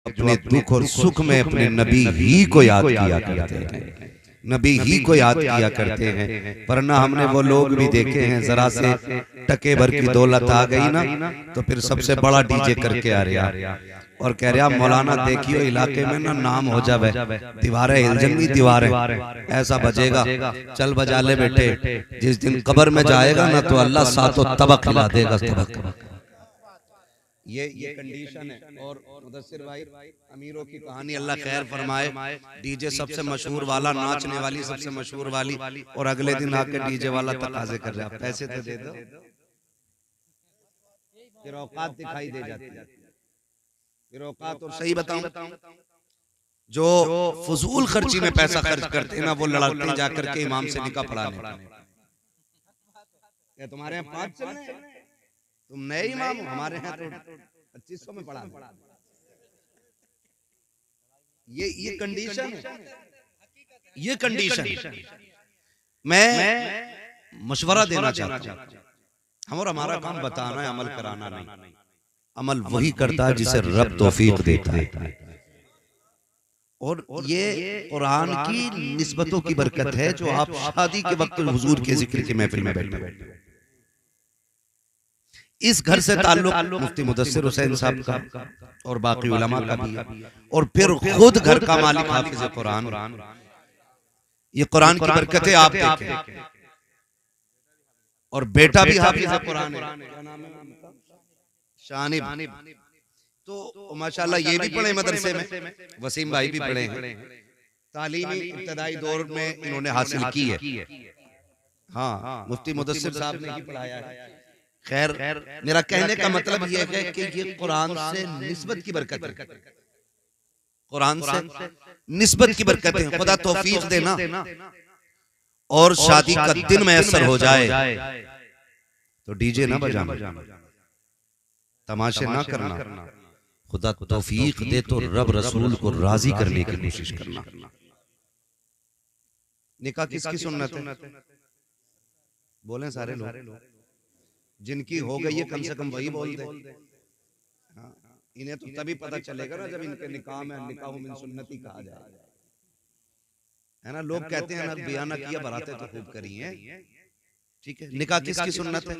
अपने दुख और सुख में अपने नबी ही को याद किया करते हैं, नबी ही को याद किया करते हैं। वरना हमने वो लोग भी देखे हैं, जरा से टके भर की दौलत आ गई ना तो फिर सबसे बड़ा डीजे करके आ रहा और कह रहा मौलाना देखियो इलाके में ना नाम हो जावे, दीवारें हिल जाएंगी, दीवारें ऐसा बजेगा, चल बजा ले बेटे, जिस दिन कब्र में जाएगा ना तो अल्लाह सातों तबक खिला देगा तबक। ये कंडीशन है। और मुदस्सिर भाई अमीरों की कहानी अल्लाह खैर फरमाए, डीजे सबसे मशहूर वाला, नाचने वाली सबसे मशहूर वाली, और अगले दिन आके डीजे वाला तकाजे कर रहा पैसे तो दे दो, फिर औकात दिखाई दे जाती है, फिर औकात। और सही बताऊं, जो फजूल खर्ची में पैसा खर्च करते हैं ना वो लड़ाते जाकर के इमाम से निकाह पढ़ाने। तुम्हारे यहाँ 5 चल रहे हैं, तुम नए इमाम हो, हमारे यहाँ तो 2500 में पढ़ा। ये कंडीशन है, ये कंडीशन। मैं मशवरा देना चाहता हूं, हम और हमारा काम बताना है, अमल कराना नहीं। अमल वही करता है जिसे रब तौफीक देता है। और ये कुरान की निस्बतों की बरकत है जो आप शादी के वक्त हुजूर के जिक्र की महफिल में बैठे। इस घर से ताल्लुक मुफ्ती मुदस्सिर हुसैन साहब का और बाकी उलमा का भी है, और फिर खुद घर का मालिक हाफिज कुरान। ये कुरान की बरकतें आप देखें, और बेटा भी हाफिज कुरान है, क्या नाम है उनका? शानिब। तो माशाल्लाह ये भी पढ़े मदरसे में, वसीम भाई भी पढ़े हैं, तालीमी इब्तदाई दौर में इन्होंने हासिल की है। हाँ, मुफ्ती मुदस्सिर साहब ने ही पढ़ाया है। खैर, मेरा कहने का मतलब यह है कि ये कुरान से निस्बत की बरकत है, कुरान से निस्बत की बरकत है। खुदा तौफीक देना और शादी का दिन मैसर हो जाए तो डीजे ना बजाना, तमाशे ना करना, खुदा तौफीक दे तो रब रसूल को राजी करने की कोशिश करना। निकाह किसकी सुन्नत है? बोलें सारे लोग, जिनकी हो गई है कम से कम वही बोल दे। हाँ, इन्हें तो तभी पता चलेगा ना जब इनके निकाह में निकाह मिन सुन्नती कहा जाए, है ना। लोग कहते हैं ना बयान किया, बरातें तो खूब करी हैं, ठीक है। निकाह किसकी सुन्नत है?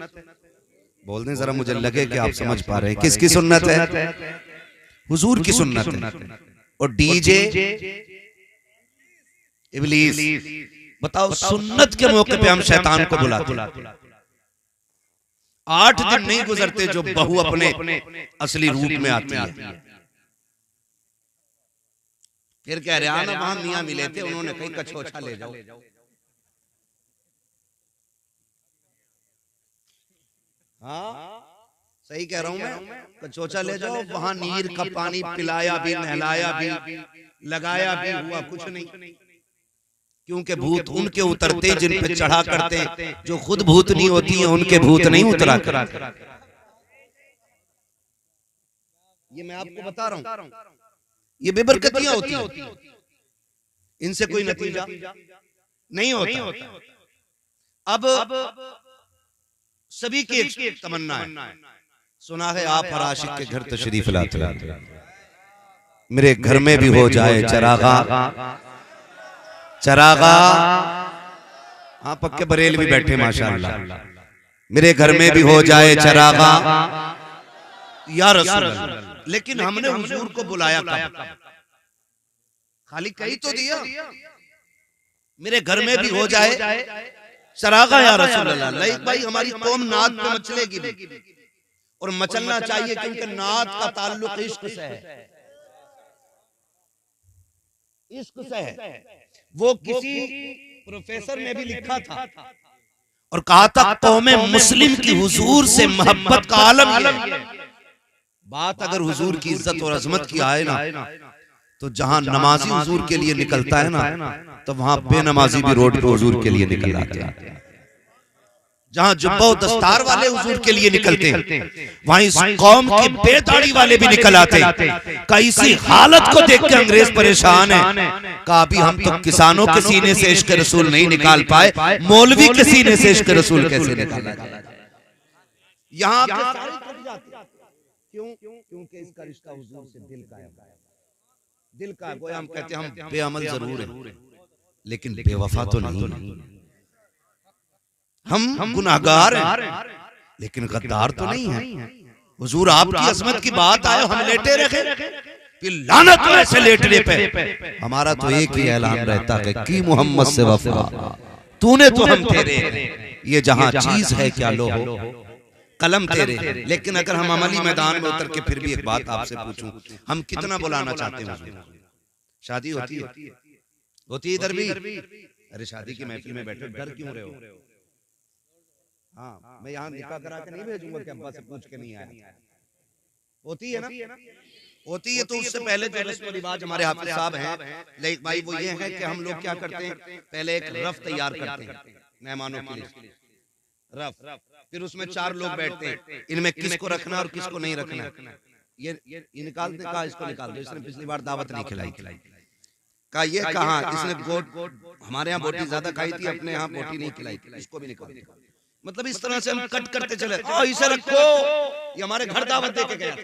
बोल दें जरा, मुझे लगे कि आप समझ पा रहे हैं। किसकी सुन्नत है? हुजूर की सुन्नत है। और डीजे इब्लीस। बताओ, सुन्नत के मौके पे हम शैतान को बुलाते। 8 दिन नहीं गुजरते जो बहू अपने असली रूप में आती है। फिर कह रहे ना वहां मियां मिले थे, उन्होंने कहीं कछोछा ले जाओ। हाँ, सही कह रहा हूं मैं, कछोछा ले जाओ। वहां नीर का पानी पिलाया भी, नहलाया भी, लगाया भी, हुआ कुछ नहीं। क्योंकि भूत उनके उतरते जिन पे चढ़ा करते, जो खुद भूतनी होती है उनके भूत नहीं उतरा कर। ये मैं आपको बता रहा हूं, ये बेबरकतियां होती हैं, इनसे कोई नतीजा नहीं होता। अब सभी की एक तमन्ना है, सुना है आप हर आशिक के घर तशरीफ लाते हैं, मेरे घर में भी हो जाए चरागा। चरागा, हाँ पक्के बरेल भी बैठे माशाअल्लाह। मेरे घर में भी हो जाए चरागा या रसूल अल्लाह। लेकिन हमने हुजूर को बुलाया कब? खाली कही तो दिया, मेरे घर में भी हो जाए चरागा या रसूल अल्लाह। लाइक भाई, हमारी कौम नात पे मचलेगी भी, और मचलना चाहिए, क्योंकि नात का ताल्लुक इश्क से है, इश्क से है। वो किसी प्रोफेसर ने भी लिखा था और कहा था कौम मुस्लिम की हुजूर से मोहब्बत का आलम है। बात अगर हुजूर की इज्जत और अजमत की आए ना, तो जहां नमाजी हुजूर के लिए निकलता है ना, तो वहां बेनमाजी भी रोड पे हुजूर के लिए निकल आते हैं। जहां जुब्बा दस्तार वाले हुजूर के लिए निकलते हैं, वहां इस कौम के बेदाढ़ी वाले भी निकल आते हैं। इसी हालत को देख के अंग्रेज परेशान है, कहा अभी हम तो किसानों के सीने से इश्क रसूल नहीं निकाल पाए, मौलवी के सीने से इश्क रसूल कैसे निकाला जाए? यहाँ क्यों? क्योंकि इसका रिश्ता हुजूर से दिल का है। दिल का गोया हम कहते हैं हम बेअमल जरूर हैं लेकिन बेवफा तो नहीं। हम गुनाहगार हैं लेकिन गद्दार तो नहीं है। हुजूर आपकी अजमत की बात आए हम लेटे रखे कि लानत हो ऐसे लेटने पे। हमारा तो एक ही ऐलान रहता है कि मोहम्मद से वफा तूने तो हम तेरे, ये जहां चीज है क्या लो हो कलम तेरे। लेकिन अगर हम अमली मैदान में उतर के फिर भी एक बात आपसे पूछूं, हम कितना बुलाना चाहते हैं? शादी होती है होती इधर भी। अरे शादी की महफिल में बैठे डर क्यों रहे हो? हाँ मैं यहाँ निकाह करा के नहीं भेजूंगा कि अब्बा से पूछ के नहीं आया। होती है ना, होती है। तो उससे पहले जो रस्म रिवाज हमारे हाफिज साहब हैं लेकिन भाई वो ये है कि हम लोग क्या करते हैं, पहले एक रफ तैयार करते हैं मेहमानों के लिए, रफ। फिर उसमें 4 लोग बैठते हैं, इनमें किसको रखना और किसको नहीं रखना। ये निकालते कहा इसको निकाल दो, इसने पिछली बार दावत नहीं खिलाई कहा ये कहा इसने गोट हमारे यहाँ बोटी ज्यादा खाई थी, अपने यहाँ बोटी नहीं खिलाई, इसको भी निकाल। मतलब इस तरह से हम कट करते चले, इसे रखो ये हमारे घर दावत दे के गया।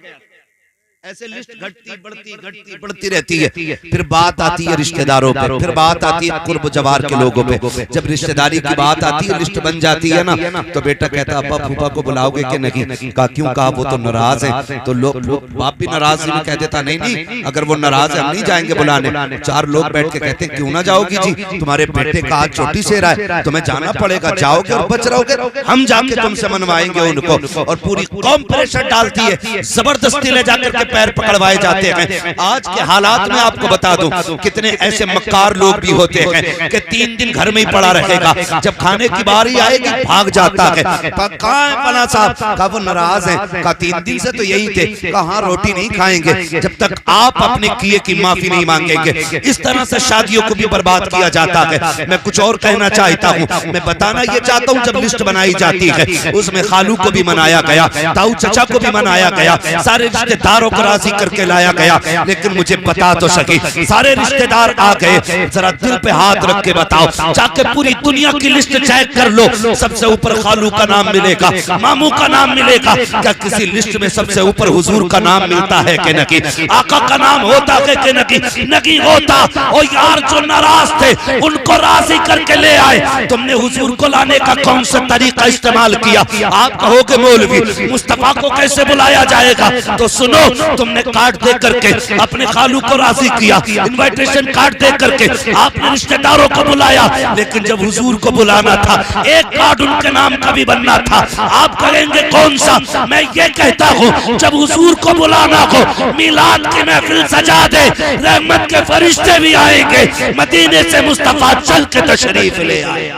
ऐसे लिस्ट घटती बढ़ती रहती है। फिर बात आती है रिश्तेदारों पे, फिर बात आती है कुर्ब जवार के लोगों पे। जब रिश्तेदारी की बात आती है, लिस्ट बन जाती है ना, तो बेटा कहता अब्बा फूफा को बुलाओगे कि नहीं? कहा क्यों? कहा वो तो नाराज है। तो लोग बाप भी नाराज नहीं कह देता नहीं अगर वो नाराज है हम नहीं जाएंगे बुलाने। 4 लोग बैठ के कहते क्यों ना जाओगी जी, तुम्हारे बेटे का हाथ चोटी से रहा है, तुम्हें जाना पड़ेगा, जाओगे और बच रहोगे, हम जाके तुमसे मनवाएंगे उनको। और पूरी कौम प्रेशर डालती है, जबरदस्ती ले जाकर पैर पकड़वाए जाते हैं। आज के हालात में आपको बता दूं कितने ऐसे मक्कार लोग भी होते हैं कि 3 दिन घर में ही पड़ा रहेगा, जब खाने की बारी आएगी भाग जाता है। कहाँ है फलां साहब? कहा वो नाराज है। कहा 3 दिन से तो यही थे। कहा रोटी नहीं खाएंगे जब तक आप अपने किए की माफी नहीं मांगेंगे। इस तरह से शादियों को भी बर्बाद किया जाता है। मैं कुछ और कहना चाहता हूँ, मैं बताना ये चाहता हूँ जब लिस्ट बनाई जाती है उसमें खालू को भी मनाया गया, ताऊ चचा को भी मनाया गया, सारे रिश्तेदारों को राजी करके लाया गया। लेकिन मुझे बता तो सके, सारे रिश्तेदार आ गए, जरा दिल पे हाथ रख के बताओ, जाके पूरी दुनिया की लिस्ट चेक कर लो, सबसे ऊपर खालू का नाम मिलेगा, मामू का नाम मिलेगा। क्या किसी लिस्ट में सबसे ऊपर हुजूर का नाम मिलता है कि नहीं? आका का नाम होता है कि नहीं? नहीं होता। और यार जो नाराज थे उनको राजी करके ले आए। तुमने हुजूर को लाने का कौन सा तरीका इस्तेमाल किया? आप कहोगे मौलवी मुस्तफा को कैसे बुलाया जाएगा? तो सुनो, तुमने कार्ड दे करके अपने खालू को राजी किया, इनविटेशन कार्ड दे करके आपने रिश्तेदारों को बुलाया। लेकिन जब हुजूर को बुलाना था एक कार्ड उनके नाम का भी बनना था। आप कहेंगे कौन सा? मैं ये कहता हूँ जब हुजूर को बुलाना हो मिलाद की महफिल सजा दे, रहमत के फरिश्ते भी आएंगे, मदीने से मुस्तफा चल के तशरीफ ले आए।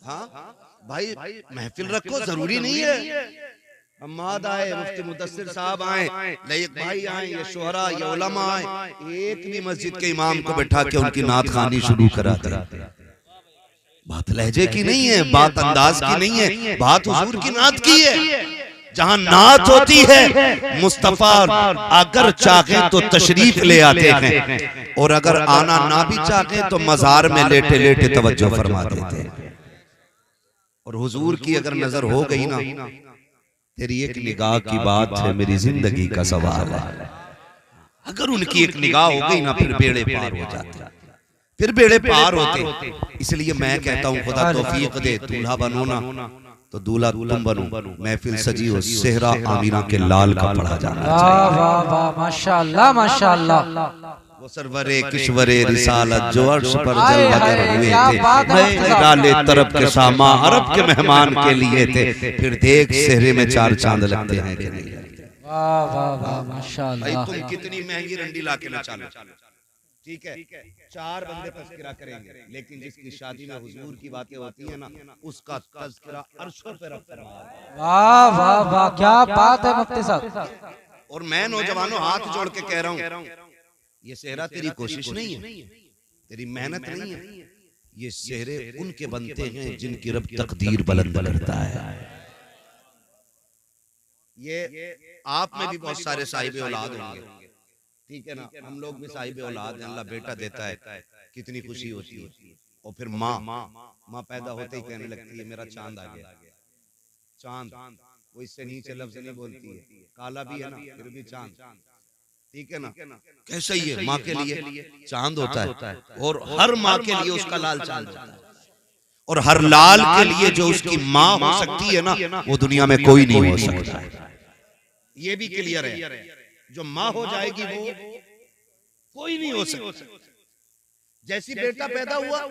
हाँ भाई महफिल रखो, जरूरी नहीं है हम्माद आए, मुफ्ती मुदस्सिर साहब आए, लयक भाई आए, ये शोहरा, ये उलमा आए, एक भी मस्जिद के इमाम को बैठा के उनकी नात खानी शुरू करा दे। बात लहजे की नहीं है, बात अंदाज की नहीं है, बात हुजूर की नात की है। जहां नात होती है मुस्तफा अगर चाहे तो तशरीफ ले आते हैं, और अगर आना ना भी चाहे तो मजार में लेटे लेटे तवज्जो फरमा देते हैं। और हुजूर की अगर नजर हो गई ना, तेरी एक निगाह की बात है, मेरी जिंदगी का सवाल है। अगर उनकी एक निगाह हो गई ना, फिर बेड़े पार हो जाते, फिर बेड़े पार होते। इसलिए मैं कहता हूँ खुदा तौफीक दे, दूल्हा बनो ना तो दूल्हा तुम बनो। महफिल सजी हो, सेहरा आमीना के लाल का पढ़ा जाना चाहिए। वाह वाह माशाअल्लाह माशाअल्लाह। वो सरवरे किश्वरे रिसालत जो अर्श पर जलवागर हुए थे, मैं डाले तरफ के सामा अरब के मेहमान के लिए थे। फिर देख सेहरे में 4 चांद लगते हैं कि नहीं? वाह वाह वाह माशाअल्लाह। तुम कितनी महंगी रंडी लाके नचा लो, ठीक है 4 बंदे तज़किरा करेंगे, लेकिन जिसकी शादी में हुजूर की बातें होती है ना, उसका तज़किरा अर्शों पे रब फरमाया। वाह वाह वाह क्या बात है मुफ्ती साहब। और मैं नौजवानों हाथ जोड़ के कह रहा हूँ, ये सेहरा तेरी कोशिश नहीं है, तेरी मेहनत नहीं है, ये सेहरे उनके बनते हैं जिनकी रब तकदीर बुलंद करता है। ये आप में भी बहुत सारे साहिब औलाद होंगे, ठीक है ना, हम लोग भी साहिब औलाद हैं, अल्लाह बेटा देता है, कितनी खुशी होती है। और फिर माँ पैदा होते ही कहने लगती है मेरा चांद आ गया। चांद वो इससे नीचे लफ्ज नहीं बोलती है, काला भी है ना फिर भी चांद, ठीक है ना। कैसा ही है, माँ के लिए चांद होता है, और हर माँ के लिए उसका लाल चांद होता है, और हर लाल के लिए जो उसकी माँ हो सकती है ना, वो दुनिया में कोई नहीं हो सकता। ये भी क्लियर है, जो माँ हो जाएगी वो कोई नहीं हो सकता। जैसी बेटा पैदा हुआ,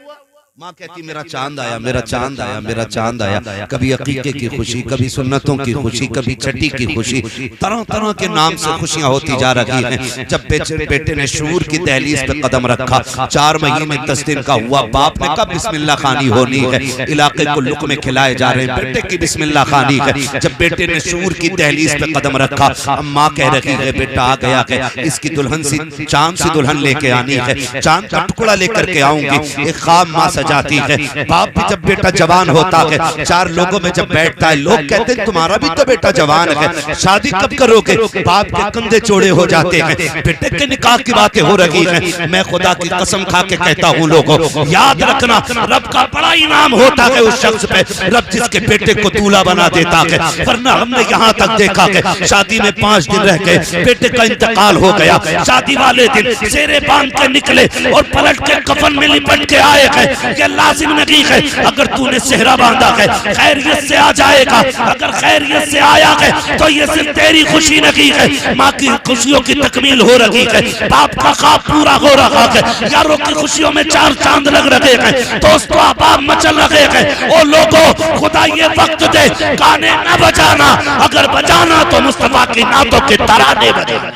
माँ कहती मेरा चांद आया, मेरा चांद आया, मेरा चांद आया। कभी अकीके की खुशी, कभी सुन्नतों की खुशी, कभी छठी की खुशी, तरह तरह के नाम से खुशियां होती जा रही हैं। जब बेटे ने शूर की दहलीज पे कदम रखा, 4 महीने 10 दिन का हुआ, बाप ने कहा बिस्मिल्लाह खानी होनी है, इलाके को लुक़मे खिलाए जा रहे हैं, बेटे की बिस्मिल्लाह खानी है। जब बेटे ने शूर की दहलीज पे कदम रखा, अम्मा कह रही है बेटा आ गया है, इसकी दुल्हन सी चांद सी दुल्हन लेके आनी है, चांद का टुकड़ा लेकर के आऊंगी। एक ख्वाब माँ जाती है। बाप भी जब बेटा जवान होता है, 4 लोगों में जब बैठता है, लोग कहते हैं तुम्हारा भी तो बेटा जवान है, शादी कब करोगे? बाप के कंधे चौड़े हो जाते हैं, बेटे के निकाह की बातें हो रही हैं। मैं खुदा की कसम खा के कहता हूँ लोगों, याद रखना रब का बड़ा इनाम होता है उस शख्स पे, रब जिसके बेटे को दूल्हा बना देता है। वरना हमने यहाँ तक देखा है शादी में 5 दिन रह गए, बेटे का इंतकाल हो गया, शादी वाले दिन सेरे बांध के निकले और पलट के कफन में लिपट के आए हैं। लाजिम नहीं है अगर तूने सेहरा बांधा है खैरियत से आ जाएगा, अगर खैरियत से आया है तो ये सिर्फ तेरी खुशी नहीं है, माँ की खुशियों की तकमील हो रही है, बाप का ख्वाब पूरा हो रहा है, यारों की खुशियों में 4 चांद लग रहे हैं, दोस्तों अहबाब मचल रहे हैं। ओ लोगों, खुदा ये वक्त दे गाने न बजाना, अगर बजाना तो मुस्तफा की नातों के तराने बजाना।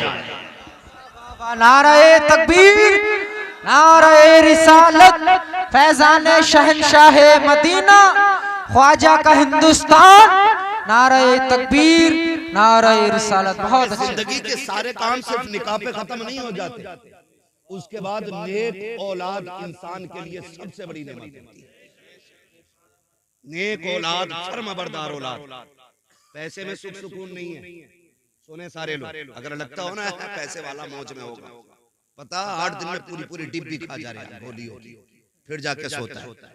नारे तकबीर, नारे रिसालत, फैजान शहनशाह मदीना, ख्वाजा का हिंदुस्तान, नारे तकबीर, नारे रिसालत। बहुत अच्छी। जिंदगी के सारे काम सिर्फ निकाह पे खत्म नहीं हो जाते, उसके बाद नेक औलाद इंसान के लिए सबसे बड़ी नेमत होती है। नेक औलाद, फर्माबरदार औलाद। पैसे में सुख सुकून नहीं है, सुने सारे लोग, अगर लगता हो ना पैसे वाला मौज में होगा, पता 8 दिन में पूरी डिब्बी खा जा रहे हैं, गोली होगी, फिर जाके सोता है।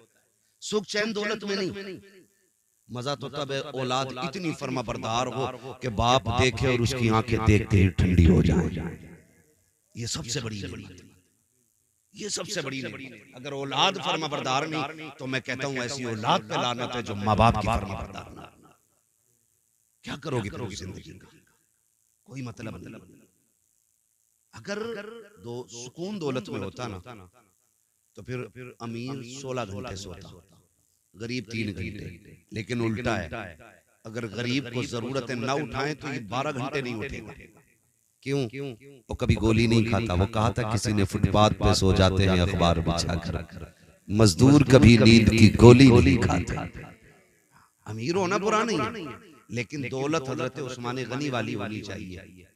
सुख चैन दौलत में नहीं, मजा तो तब है औलाद इतनी फर्माबरदार हो कि बाप देखे और उसकी आंखें देखते ही ठंडी हो जाए। ये सबसे बड़ी नेमत, ये सबसे बड़ी नेमत। अगर औलाद फर्माबरदार नहीं तो मैं कहता हूं ऐसी औलाद पे लानत है जो माँ बाप की फर्माबरदार ना। क्या करोगे पूरी जिंदगी का, कोई मतलब नहीं। अगर सुकून दौलत में होता ना तो फिर अमीर 16 घंटे सोता, गरीब 3 घंटे। लेकिन उल्टा है, अगर गरीब को जरूरतें ना उठाएं तो ये 12 घंटे नहीं उठेगा। क्यों? वो कभी गोली नहीं खाता, वो कहा था किसी ने फुटपाथ पे सो जाते हैं अखबार बिछाकर, मजदूर कभी नींद की गोली नहीं खाता। अमीर होना बुरा नहीं है, लेकिन दौलत हजरत उस्मान गनी वाली होनी चाहिए,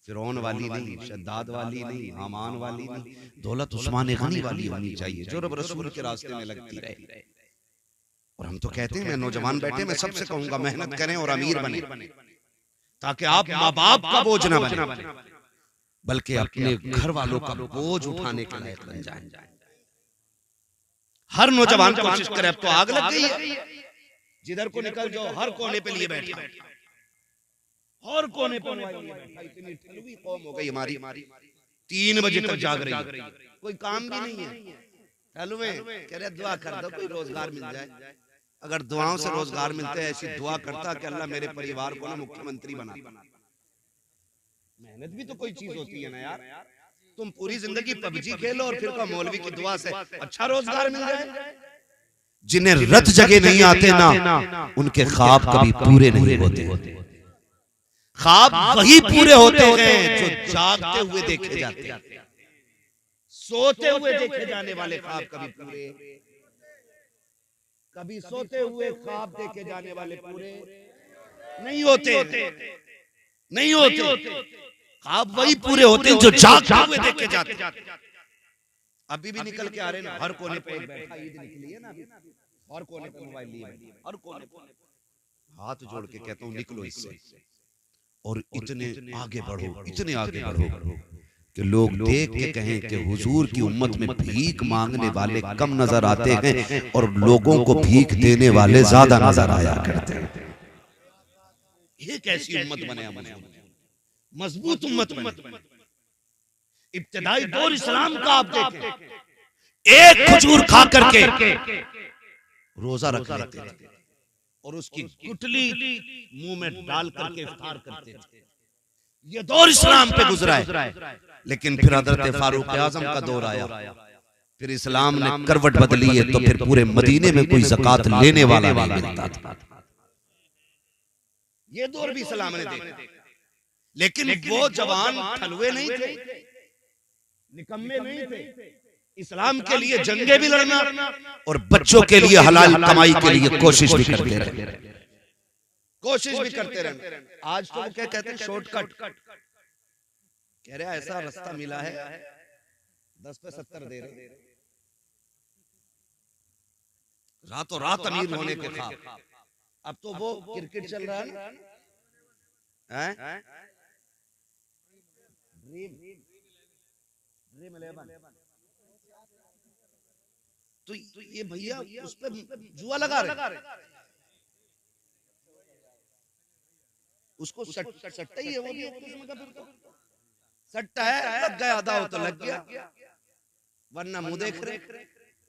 फिरौन वाली नहीं, शद्दाद वाली नहीं, हामान वाली नहीं, दौलत उस्मान गनी वाली होनी चाहिए जो रब रसूल के रास्ते में लगती रहे। और हम तो कहते हैं, मैं नौजवान बैठे, मैं सबसे कहूंगा मेहनत करें और अमीर बने, ताकि आप माँ बाप का बोझ न बने, बल्कि अपने घर वालों का बोझ उठाने के लायक बन जाए। हर नौजवान कोशिश करे, अब तो आग लग गई है, जिधर को निकल जाओ हर कोने पे लिए बैठा, हर कोने पे इतनी ठलवी कौम हो गई हमारी, 3 बजे तक जाग रही है, कोई काम भी नहीं है। ठलवे कह रहे दुआ कर दो कोई रोजगार मिल जाए, अगर दुआओं से रोजगार मिलते हैं ऐसी दुआ करता कि अल्लाह मेरे परिवार को ना मुख्यमंत्री बना। मेहनत भी तो कोई चीज होती है ना यार, तुम पूरी जिंदगी पबजी खेलो और फिर का मौलवी की दुआ से अच्छा रोजगार मिल जाए। जिन्हें रत जगह नहीं आते ना, उनके ख्वाब कभी पूरे नहीं होते। ख्वाब वही पूरे होते हैं जो जागते हुए देखे जाते हैं, सोते हुए देखे जाने वाले ख्वाब कभी पूरे, कभी सोते हुए ख्वाब देखे जाने वाले पूरे नहीं होते, नहीं होते। ख्वाब वही पूरे होते हैं जो जागते हुए देखे जाते हैं। अभी भी निकल के आ रहे ना, हर कोने पे बैठा, ईद निकली है ना, हर कोने पे मोबाइल लिए, हर कोने पे। हाथ जोड़ के कहता हूँ निकलो इससे और इतने आगे बढ़ो, इतने आगे बढ़ो कि लोग देख के कहें कि हुजूर की उम्मत में भीख मांगने वाले कम नजर आते हैं और लोगों को भीख देने वाले ज्यादा नजर आया करते हैं। ये कैसी उम्मत बने हम, मजबूत उम्मत बने। इब्तिदाई दौर इस्लाम का आप देखें, एक खजूर खा करके रोजा रख लेते थे और उसकी गुठली मुंह में डाल करके इफ्तार करते थे। ये दौर इस्लाम पे गुजरा है। लेकिन फिर हजरत फारूक आजम का दौर आया, फिर इस्लाम ने करवट बदली है, तो फिर पूरे मदीने में कोई ज़कात लेने वाला नहीं मिलता था। ये दौर भी इस्लाम ने देखा, लेकिन वो जवान ठलुए नहीं थे, निकम्मे नहीं थे। इस्लाम के लिए जंगे भी लड़ना और बच्चों के लिए हलाल कमाई के लिए कोशिश भी करते रहे, कोशिश भी करते रहे। आज तो क्या कहते हैं, शॉर्टकट कह रहे हैं, ऐसा रास्ता मिला है 10 पे 70 दे रहे, रातों रात अमीर होने के ख्वाब। अब तो वो क्रिकेट चल रहा है, ड्रीम 11। तो ये भैया उस पे जुआ लगा रहे, उसको सट्टा ही है, वो भी एक किस्म का सट्टा है। लग गया आधा हो तो लग गया, वरना मुंह देख रहे,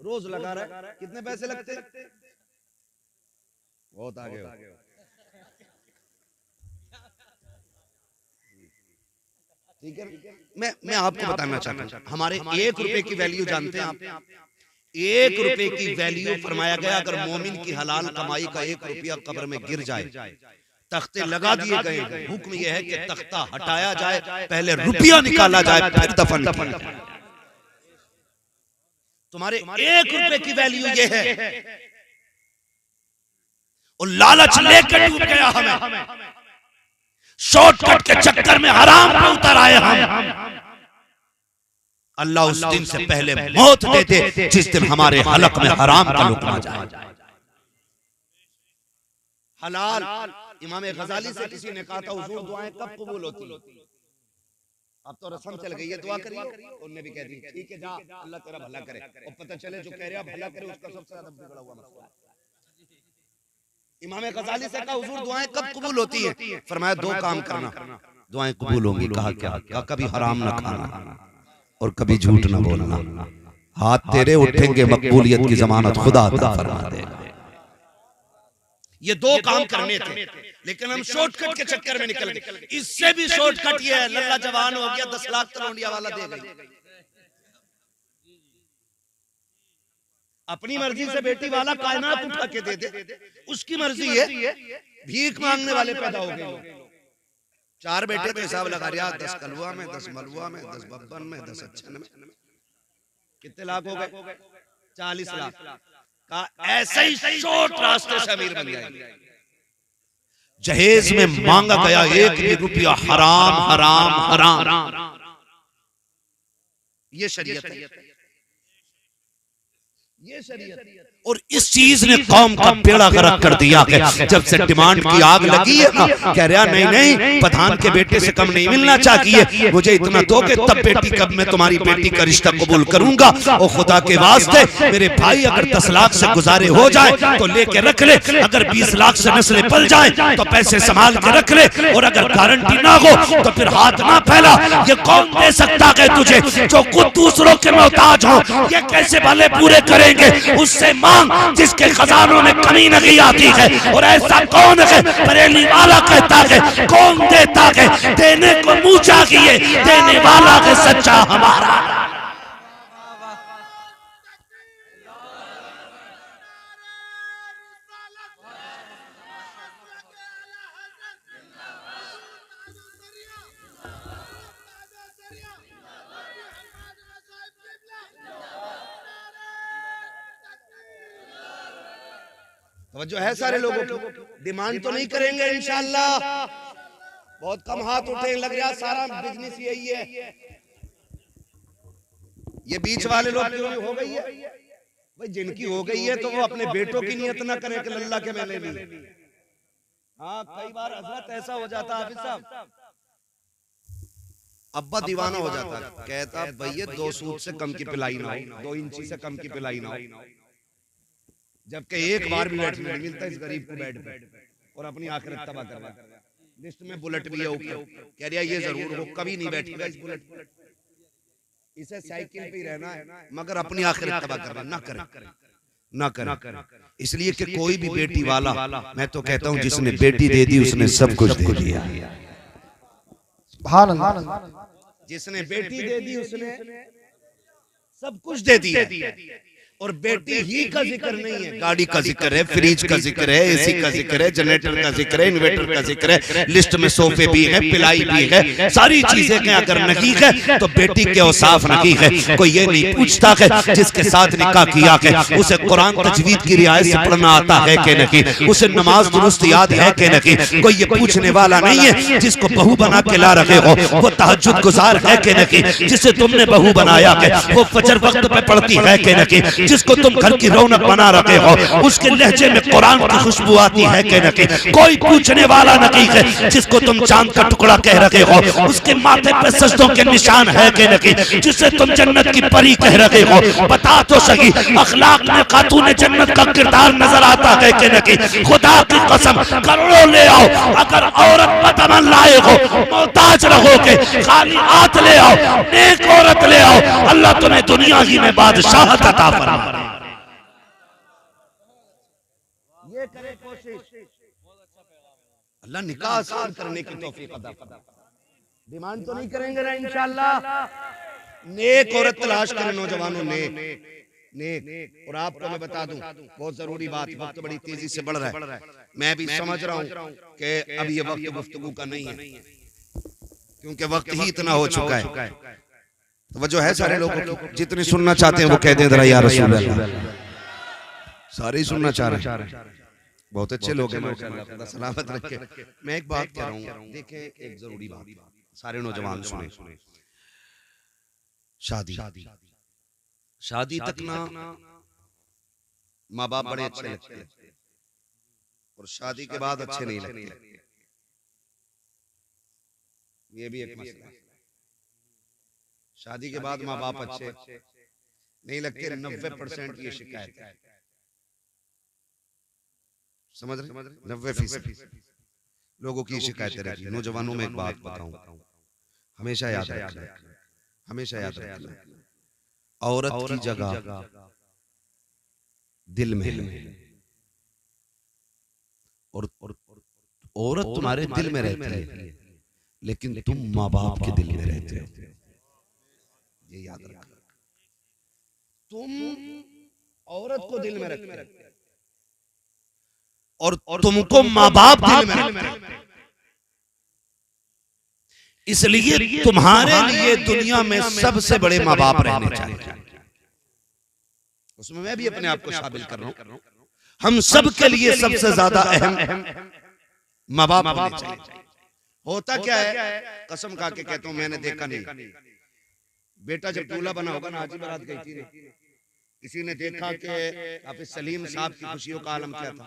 रोज लगा रहा है। कितने पैसे लगते? बहुत आगे हो। ठीक है, मैं आपको बताना चाहता हूं, हमारे 1 रुपए की वैल्यू जानते हैं आप? 1 रुपए की वैल्यू फरमाया गया, अगर मोमिन की हलाल कमाई का 1 रुपया कब्र में गिर जाए, तख्ते लगा दिए गए, हुक्म यह है कि तख्ता हटाया जाए, पहले रुपया निकाला जाए, फिर दफन किया जाए। तुम्हारे 1 रुपए की वैल्यू यह है, और लालच लेकर डूब गया हमें, शॉर्टकट के चक्कर में हराम पे उतर आए हम। अल्लाह उस दिन से पहले मौत दे दे जिस दिन हमारे हलक में हराम का लुकमा जाए। हलाल, इमाम गजाली से किसी ने कहा था, हुजूर दुआएं कब कबूल होती? अब तो रस्म चल गई है, दुआ करिए। उन्होंने भी कह दी, ठीक है जा, अल्लाह तेरा भला करे। और पता चले जो कह रहा भला करे उसका सबसे ज्यादा बिगड़ा हुआ मसला है। इमाम गजाली से कहा, हुजूर दुआएं कब कबूल होती है? फरमाया 2 काम करना, दुआएं कबूल होंगी। कहा क्या? कभी हराम ना खाना और कभी झूठ ना बोलना। हाथ तेरे उठेंगे, मकबूलियत की जमानत खुदा अता फरमा देगा। ये 2 काम करने थे, लेकिन हम शॉर्टकट के चक्कर में निकल गए। इससे भी शॉर्टकट ये है, लल्ला जवान हो गया, 10 लाख तलोंडिया वाला दे गई। अपनी मर्जी से बेटी वाला कायनात उठा के दे दे, उसकी मर्जी है। भीख मांगने वाले पैदा हो गए। 4 बेटे तो हिसाब लगा रहा, 10 कलवा में, 10 मलवा में, 10 बब्बन में, 10 अच्छन में, कितने लाख हो गए? 40 लाख का। ऐसे ही शॉर्ट रास्ते से अमीर बन जाएंगे। जहेज में मांगा गया 1 भी रुपया हराम हराम हराम। ये शरीयत है, ये शरीयत। और इस चीज ने कौम का बेड़ा गर्क कर दिया कि जब से डिमांड की आग लगी है ना, कह रहा नहीं प्रधान के बेटे से कम नहीं मिलना चाहिए, मुझे इतना दोगे तब बेटी कब मैं तुम्हारी बेटी का रिश्ता कबूल करूंगा। और खुदा के वास्ते मेरे भाई अगर 10 लाख से गुजारे हो जाए तो लेके रख ले, अगर 20 लाख से नस्लें पल जाए तो पैसे संभाल के रख ले, और अगर गारंटी ना हो तो फिर हाथ ना फैला। ये कौन दे सकता है तुझे जो खुद दूसरों के मोहताज हो? ये कैसे भले पूरे करेंगे? उससे मांग जिसके खजानों में कमी नहीं आती है। और ऐसा कौन है? बरेली वाला कहता है, कौन देता है? देने को मुंह चाहिए, देने वाला है सच्चा हमारा। जो है सारे लोगों की डिमांड तो नहीं करेंगे इंशाअल्लाह, बहुत कम हाथ उठे, लग रहा सारा बिजनेस यही है। ये बीच वाले लोग हो गई है भाई, जिनकी हो गई है तो वो अपने बेटों की नियत ना करें कि अल्लाह के मेले में। हाँ, कई बार हजरत ऐसा हो जाता हाफिज साहब, अब्बा दीवाना हो जाता, कहता भैया 2 सूत से कम की पिलाई ना हो, 2 इंची से कम की पिलाई ना हो। जबकि एक बार भी बैठने नहीं मिलता इस गरीब को बेड पे, और अपनी आखिरत तबाह कर रहा है। लिस्ट में बुलेट भी है ऊपर, कह रहा ये जरूर हो, कभी नहीं बैठेगा इस बुलेट पर, इसे साइकिल पे ही रहना है, मगर अपनी आखिरत तबाह कर रहा है। ना करें। इसलिए कि कोई भी बेटी वाला, मैं तो कहता हूं जिसने बेटी दे दी उसने सब कुछ दे दिया। जिसने बेटी दे दी उसने सब कुछ दे दिया। और बेटी ही का जिक्र नहीं है, गाड़ी का जिक्र है, फ्रिज का जिक्र है, एसी का जिक्र है, जनरेटर का जिक्र है, इन्वर्टर का जिक्र है, लिस्ट में सोफे भी है, पिलाई भी है, सारी चीजें के अगर नहीं है तो बेटी के औसाफ नहीं है। कोई ये नहीं पूछता है जिसके साथ निकाह किया है उसे कुरान तजवीद की रियायत से पढ़ना आता है कि नहीं, उसे नमाज दुरुस्त याद है कि नहीं। कोई ये पूछने वाला नहीं है जिसको बहू बना के ला रहे हो वो तहज्जुद गुजार है कि नहीं, जिसे तुमने बहू बनाया है वो फजर वक्त पे पढ़ती है कि नहीं, जिसको तुम घर की रौनक बना रखे हो उसके लहजे में कुरान की खुशबू आती है कि नहीं। कोई पूछने वाला नहीं है जिसको तुम चांद का टुकड़ा कह रखे हो उसके माथे पे सजदों के निशान है कि नहीं, जिसे तुम जन्नत की परी कह रखे हो। बता तो सही अखलाक में खातून जन्नत का किरदार नजर आता है कि नहीं। खुदा की कसम करोड़ों ले आओ, अगर औरत बतमन लाए हो मोहताज रहोगे, खाली हाथ ले आओ, नेक औरत ले आओ, अल्लाह तुम्हें दुनिया ही में बादशाहत अता फरमाए। ये करे कोशिश, अल्लाह निकाह आसान करने की तौफीक अता फरमाए। डिमांड तो नहीं करेंगे ना इंशाअल्लाह। नेक औरत तलाश करें नौजवानों, नेक। और आपको मैं बता दूं बहुत जरूरी बात, वक्त बड़ी तेजी से बढ़ रहा है, मैं भी समझ रहा हूं कि अब ये वक्त गुफ्तगू का नहीं है क्योंकि वक्त ही इतना हो चुका है। तो वजह है सारे लोगों की, जितने सुनना चाहते हैं वो कह दें जरा या रसूल अल्लाह। सारे ही सुनना चाह रहे हैं, बहुत अच्छे लोग हैं माशाअल्लाह, खुदा सलामत रखे। मैं एक बात कह रहा हूं, देखें एक जरूरी बात, सारे नौजवान सुने। शादी तक ना माँ बाप बड़े अच्छे लगते हैं और शादी के बाद अच्छे नहीं लगते, ये भी एक मसला है। शादी के बाद माँ बाप अच्छे नहीं लगते, 90% ये शिकायत है, समझ रहे? 90% लोगों की शिकायतें रहती है। नौजवानों में एक बात बताऊं, हमेशा याद रखना, औरत की जगह दिल में है और औरत तुम्हारे दिल में रहती है लेकिन तुम माँ बाप के दिल में रहते हो, ये याद रखना। तुम औरत को दिल में रखते हो और तुमको माँ बाप दिल में रखते हैं। इसलिए तुम्हारे लिए दुनिया में सबसे बड़े माँ बाप रहने चाहिए। उसमें मैं भी अपने आप को शामिल कर रहा हूं। हम सब के लिए सबसे ज्यादा अहम माँ बाप होने चाहिए। होता क्या है, कसम खा के कहता हूं मैंने देखा नहीं, बेटा जब दूल्हा बना होगा ना, हाजी बारात गई थी, किसी ने देखा कि हाफिज सलीम साहब की खुशियों का आलम क्या था।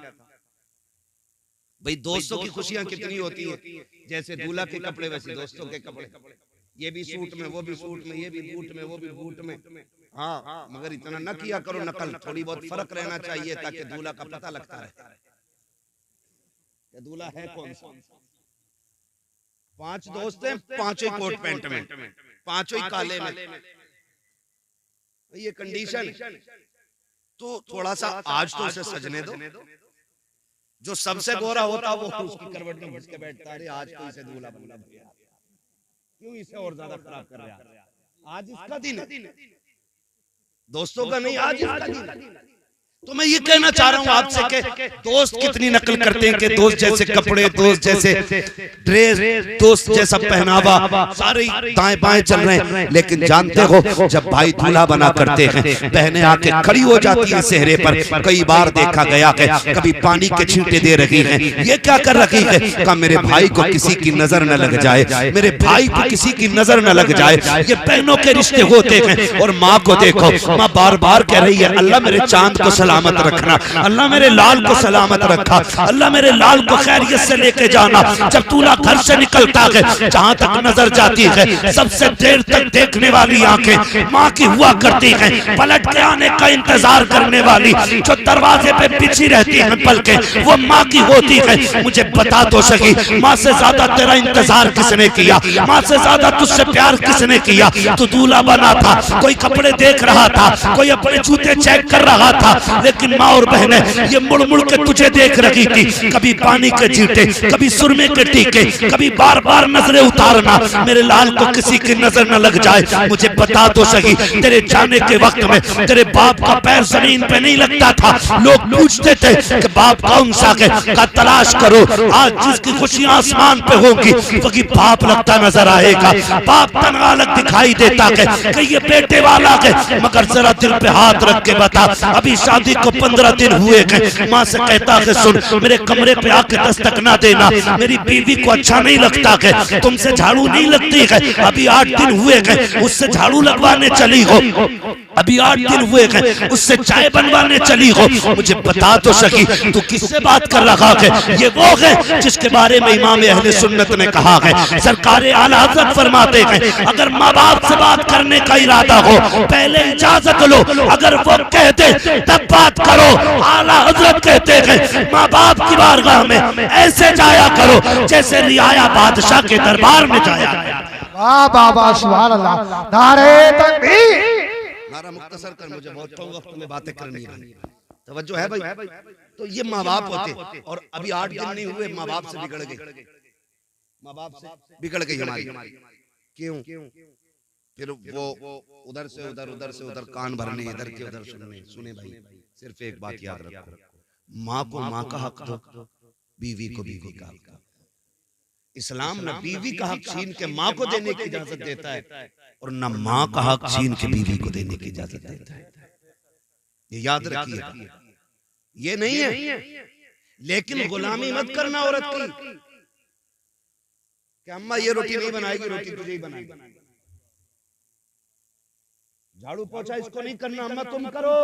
भाई दोस्तों की खुशियां कितनी होती है, जैसे दूल्हा के कपड़े वैसे दोस्तों के कपड़े, ये भी सूट में, वो भी सूट में, ये भी बूट में, वो भी बूट में। हाँ, मगर इतना न किया करो नकल, थोड़ी बहुत फर्क रहना चाहिए ताकि दूल्हा का पता लगता रहे कि दूल्हा है कौन सा। 5 दोस्त हैं, 5 कोट पैंट में, 5 काले में, ये कंडीशन। तो थोड़ा सा आज तो उसे सजने दो, जो सबसे गोरा होता वो उसकी करवट में घुस के बैठता है, आज तो इसे दूल्हा बना दिया, क्यों इसे और ज्यादा खराब कर रहा है। आज इसका दिन है, दोस्तों का नहीं, आज इसका दिन है। तो मैं ये कहना चाह रहा हूं आपसे कि दोस्त कितनी नकल करते हैं कि दोस्त जैसे कपड़े, दोस्त जैसे ड्रेस, दोस्त जैसा पहनावा, सारे दाएं बाएं चल रहे हैं। लेकिन जानते हो जब भाई दूल्हा बना करते हैं, बहनें आके खड़ी हो जाती हैं सेहरे पर। कई बार देखा गया है, कभी पानी के छींटे दे रही हैं, ये क्या कर रही है, कहा मेरे भाई को किसी की नजर न लग जाए, मेरे भाई को किसी की नजर न लग जाए। ये बहनों के रिश्ते होते हैं। और माँ को देखो, माँ बार बार कह रही है अल्लाह मेरे चांद को सलामत रखना, अल्लाह मेरे लाल को सलामत रखा, अल्लाह मेरे लाल को खैरियत से लेके जाना। जब दूल्हा घर से निकलता है, जहां तक नजर जाती है, सबसे देर तक देखने वाली आंखें माँ की हुआ करती हैं, पलट के आने का इंतजार करने वाली जो दरवाजे पे बिछी रहती है पलके, वो माँ की होती है। मुझे बता तो सही, माँ से ज्यादा तेरा इंतजार किसने किया, माँ से ज्यादा तुझसे प्यार किसने किया? तू दूल्हा बना था, कोई कपड़े देख रहा था, कोई अपने जूते चेक कर रहा था, लेकिन माँ और बहनें ये मुड़ मुड़ के तुझे देख रही थी। कभी पानी के छींटे, कभी सुरमे के टीके, कभी बार बार नजरें उतारना, मेरे लाल को किसी की नजर न लग जाए। मुझे बता तो सही, तेरे जाने के वक्त में तेरे बाप का पैर जमीन पे नहीं लगता था। लोग पूछते थे कि बाप कौन सा है, का तलाश करो। आज जिसकी खुशियां आसमान पे होगी वही बाप लगता नजर आएगा। बाप तनहा अलग दिखाई देता है कि ये बेटे वाला है, मगर जरा दिल पे हाथ रख के बता, अभी शादी को 15 दिन हुए हैं। माँ से कहता है सुन, मेरे कमरे पे आके दस्तक ना देना, मेरी बीवी को अच्छा नहीं लगता है, तुमसे झाड़ू नहीं लगती है। अभी 8 दिन हुए हैं, उससे झाड़ू लगवाने चली हो, अभी 8 दिन हुए हैं, उससे चाय बनवाने चली हो। मुझे बता तो सकी, तू किससे बात कर रहा है? ये वो है जिसके बारे में इमाम अहले सुन्नत ने कहा है, सरकार आला हज़रत फरमाते हैं, अगर माँ बाप से बात करने का इरादा हो पहले इजाजत लो, अगर वो कहते तब बात करो। आला हज़रत कहते हैं माँ बाप की बारगाह में ऐसे जाया करो जैसे रियाया बादशाह के दरबार में जाया। वाह बाबा, सुभान अल्लाह, नारे तकबीर। नारा मुख्तसर कर, मुझे बहुत कम वक्त में बातें करनी है, तवज्जो है भाई। तो ये माँ बाप होते, और अभी 8 दिन नहीं हुए माँ बाप से बिगड़ गए, माँ बाप से बिगड़ गई हमारी। क्यों? फिर वो उधर से उधर, उधर से उधर कान भरने, इधर के उधर सुनने। सुने भाई, सिर्फ एक बात याद रखो, माँ को माँ का हक दो, बीवी को बीवी का हक दो। इस्लाम न बीवी का हक छीन के माँ को देने की इजाजत देता है, और न माँ का हक छीन के बीवी को देने की इजाजत देता है। ये याद रखिए, ये नहीं है। लेकिन गुलामी मत करना औरत की कि अम्मा ये रोटी नहीं बनाएगी, रोटी तुझे ही बनाएगी। झाड़ू पोछा इसको नहीं करना, अम्मा तुम करो।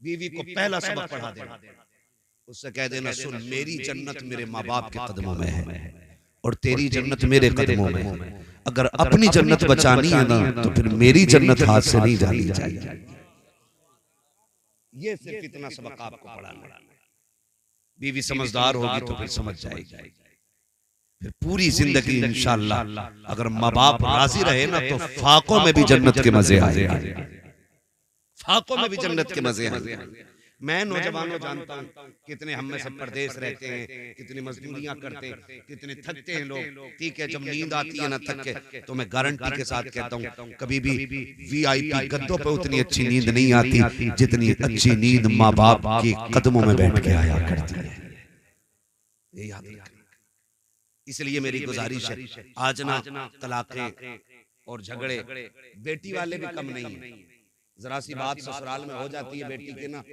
बीवी को पहला सबक पढ़ा देना, उससे कह देना सुन, मेरी जन्नत मेरे माँ बाप के कदमों में है और तेरी जन्नत मेरे कदमों में है। अगर अपनी जन्नत बचानी है ना, तो फिर मेरी जन्नत हाथ से नहीं जानी चाहिए। ये सिर्फ इतना सबक आपको पढ़ाना है। बीवी समझदार होगी तो फिर समझ जाएगी, फिर पूरी जिंदगी इंशाअल्लाह अगर माँ बाप राजी रहे ना, तो फाकों में भी जन्नत के मजे आएंगे, फाकों में भी जन्नत के मजे आएंगे। मैं नौजवानों जानता हूँ कितने हम में से परदेश रहते हैं, कितनी मजदूरियां करते हैं, कितने थकते हैं लोग। ठीक है, जब नींद आती है ना थक के, तो मैं गारंटी के साथ कहता हूँ कभी भी VIP गद्दों पे उतनी अच्छी नींद नहीं आती जितनी अच्छी नींद माँ बाप के कदमों में बैठ के आया करती है। ये याद रखना। इसलिए मेरी गुजारिश है, आज ना तलाक़ें और झगड़े बेटी वाले भी कम नहीं है। जरा सी बात ससुराल में हो जाती है बेटी के ना,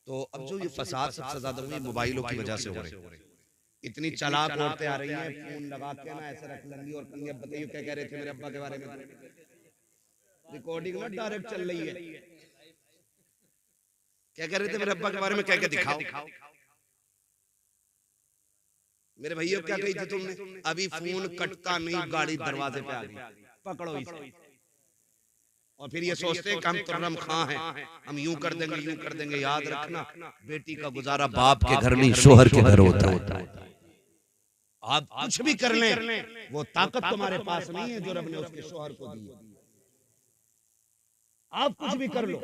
तो अब जो ये फसाद सबसे ज्यादा हुई मोबाइलों की वजह से हो रही है। इतनी चालाक औरतें आ रही हैं, फोन लगा के ना ऐसे रख लेंगी। और कंगे बताइए क्या कह रहे थे मेरे अब्बा के बारे में, रिकॉर्डिंग ना डायरेक्ट चल रही है। क्या कह रहे थे मेरे अब्बा के बारे में, कह के दिखाओ। मेरे भैया क्या कही थी तुमने? अभी फोन कटता नहीं, गाड़ी दरवाजे पे आ गई, पकड़ो इसे। और फिर ये सोचते हैं कि हम तुर्रम खां हैं, हम यूं कर देंगे यूं कर देंगे। याद रखना, बेटी का गुजारा बाप के घर नहीं शोहर के घर होता है। आप कुछ भी कर लें, वो ताकत तुम्हारे पास नहीं है जो रब ने उसके शोहर को दी। आप कुछ भी कर लो,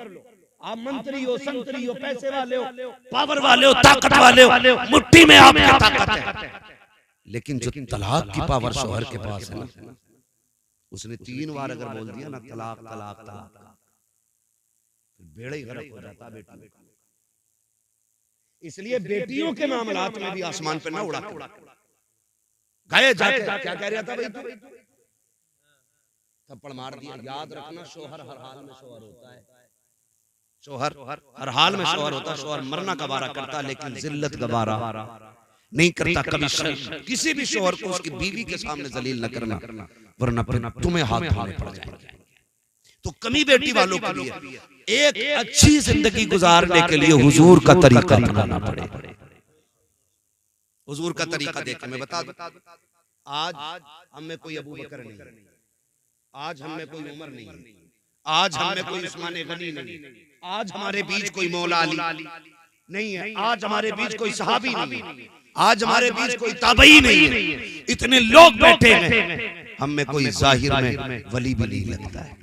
आप मंत्री हो, संतरी हो, पैसे वाले हो, पावर वाले हो, ताकत वाले हो, मुट्ठी में आपकी ताकत है। लेकिन जो तलाक की पावर शोहर के पास है ना, उसने 3 बार अगर बोल दिया ना तलाक तलाक तलाक, बेड़ा ही गर्क हो जाता बेटी। इसलिए बेटियों के मामलात में भी आसमान पे ना उड़ा गए जाके। क्या कह रहा था भाई तू? थप्पड़ मार दिया। याद रखना, शोहर हर हाल में शोहर होता है, शोहर हर हाल में शोहर होता है। शोहर मरना गवारा करता, लेकिन जिल्लत गवारा नहीं करता। कभी किसी भी शोहर को उसकी बीवी के सामने जलील न करना, वरना फिर तुम्हें हाथ धोने पड़ जाएंगे। तो कमी बेटी वालों के लिए एक अच्छी जिंदगी गुजारने के लिए हुजूर का तरीका अपनाना पड़ेगा। हुजूर का तरीका देख मैं बता दूं, आज हम में कोई अबू बकर नहीं है, आज हम में कोई उमर नहीं है, आज हम में कोई उस्मान गनी नहीं है, आज हमारे बीच कोई मौला अली नहीं है, आज हमारे बीच कोई सहाबी नहीं है, आज हमारे बीच कोई ताबई नहीं है। इतने लोग बैठे हैं, हम में कोई जाहिर में वली भी नहीं लगता है।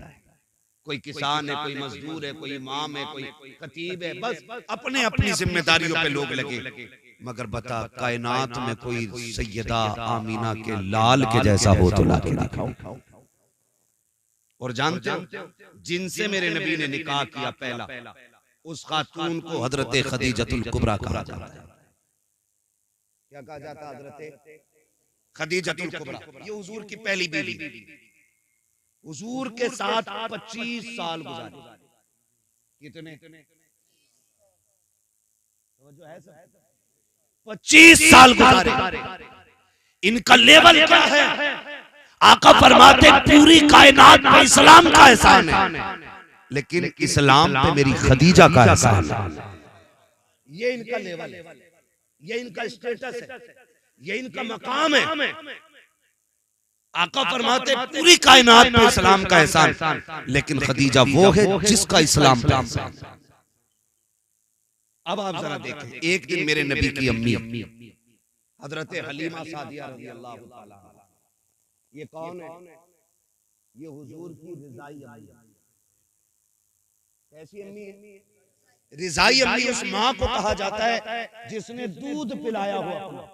कोई किसान है, कोई मजदूर है, कोई इमाम है, कोई खतीब है, बस अपने अपनी जिम्मेदारियों पे लोग लगे। मगर बता, कायनात में कोई सैयदा आमीना के लाल के जैसा हो तो ला के दिखाओ। और जानते हो, जिनसे मेरे नबी ने निकाह किया पहला, उस खातून को हजरत खदीजतुल कुबरा कहा जाता है। क्या कहा जाता है? हजरत खदीजतुल कुबरा। ये हुजूर की पहली बीवी। हुजूर के साथ 25 साल गुजारे। कितने? 25 साल गुजारे। इनका लेवल क्या है? आका फरमाते पूरी कायनात में इस्लाम का एहसान है, लेकिन इस्लाम पे मेरी खदीजा का एहसान है। ये इनका लेवल है, ये इनका स्टेटस है, ये इनका मकाम है। आका फरमाते पूरी कायनात पे इस्लाम का एहसान, लेकिन खदीजा वो है जिसका इस्लाम पे एहसान। अब आप जरा देखें, एक दिन मेरे नबी की अम्मी हजरत हलीमा सादिया रज़ी अल्लाह ताला, ये कौन है? ये हुजूर की रिजाई अम्मी। कैसी अम्मी है? रिजाई अम्मी उस माँ को कहा जाता है जिसने दूध पिलाया हुआ।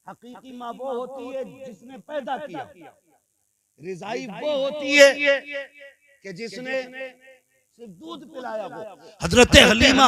हकीकी माँ वो होती है जिसने पैदा किया, रिजाई वो होती है कि जिसने सिर्फ दूध पिलाया हो। हजरत हलीमा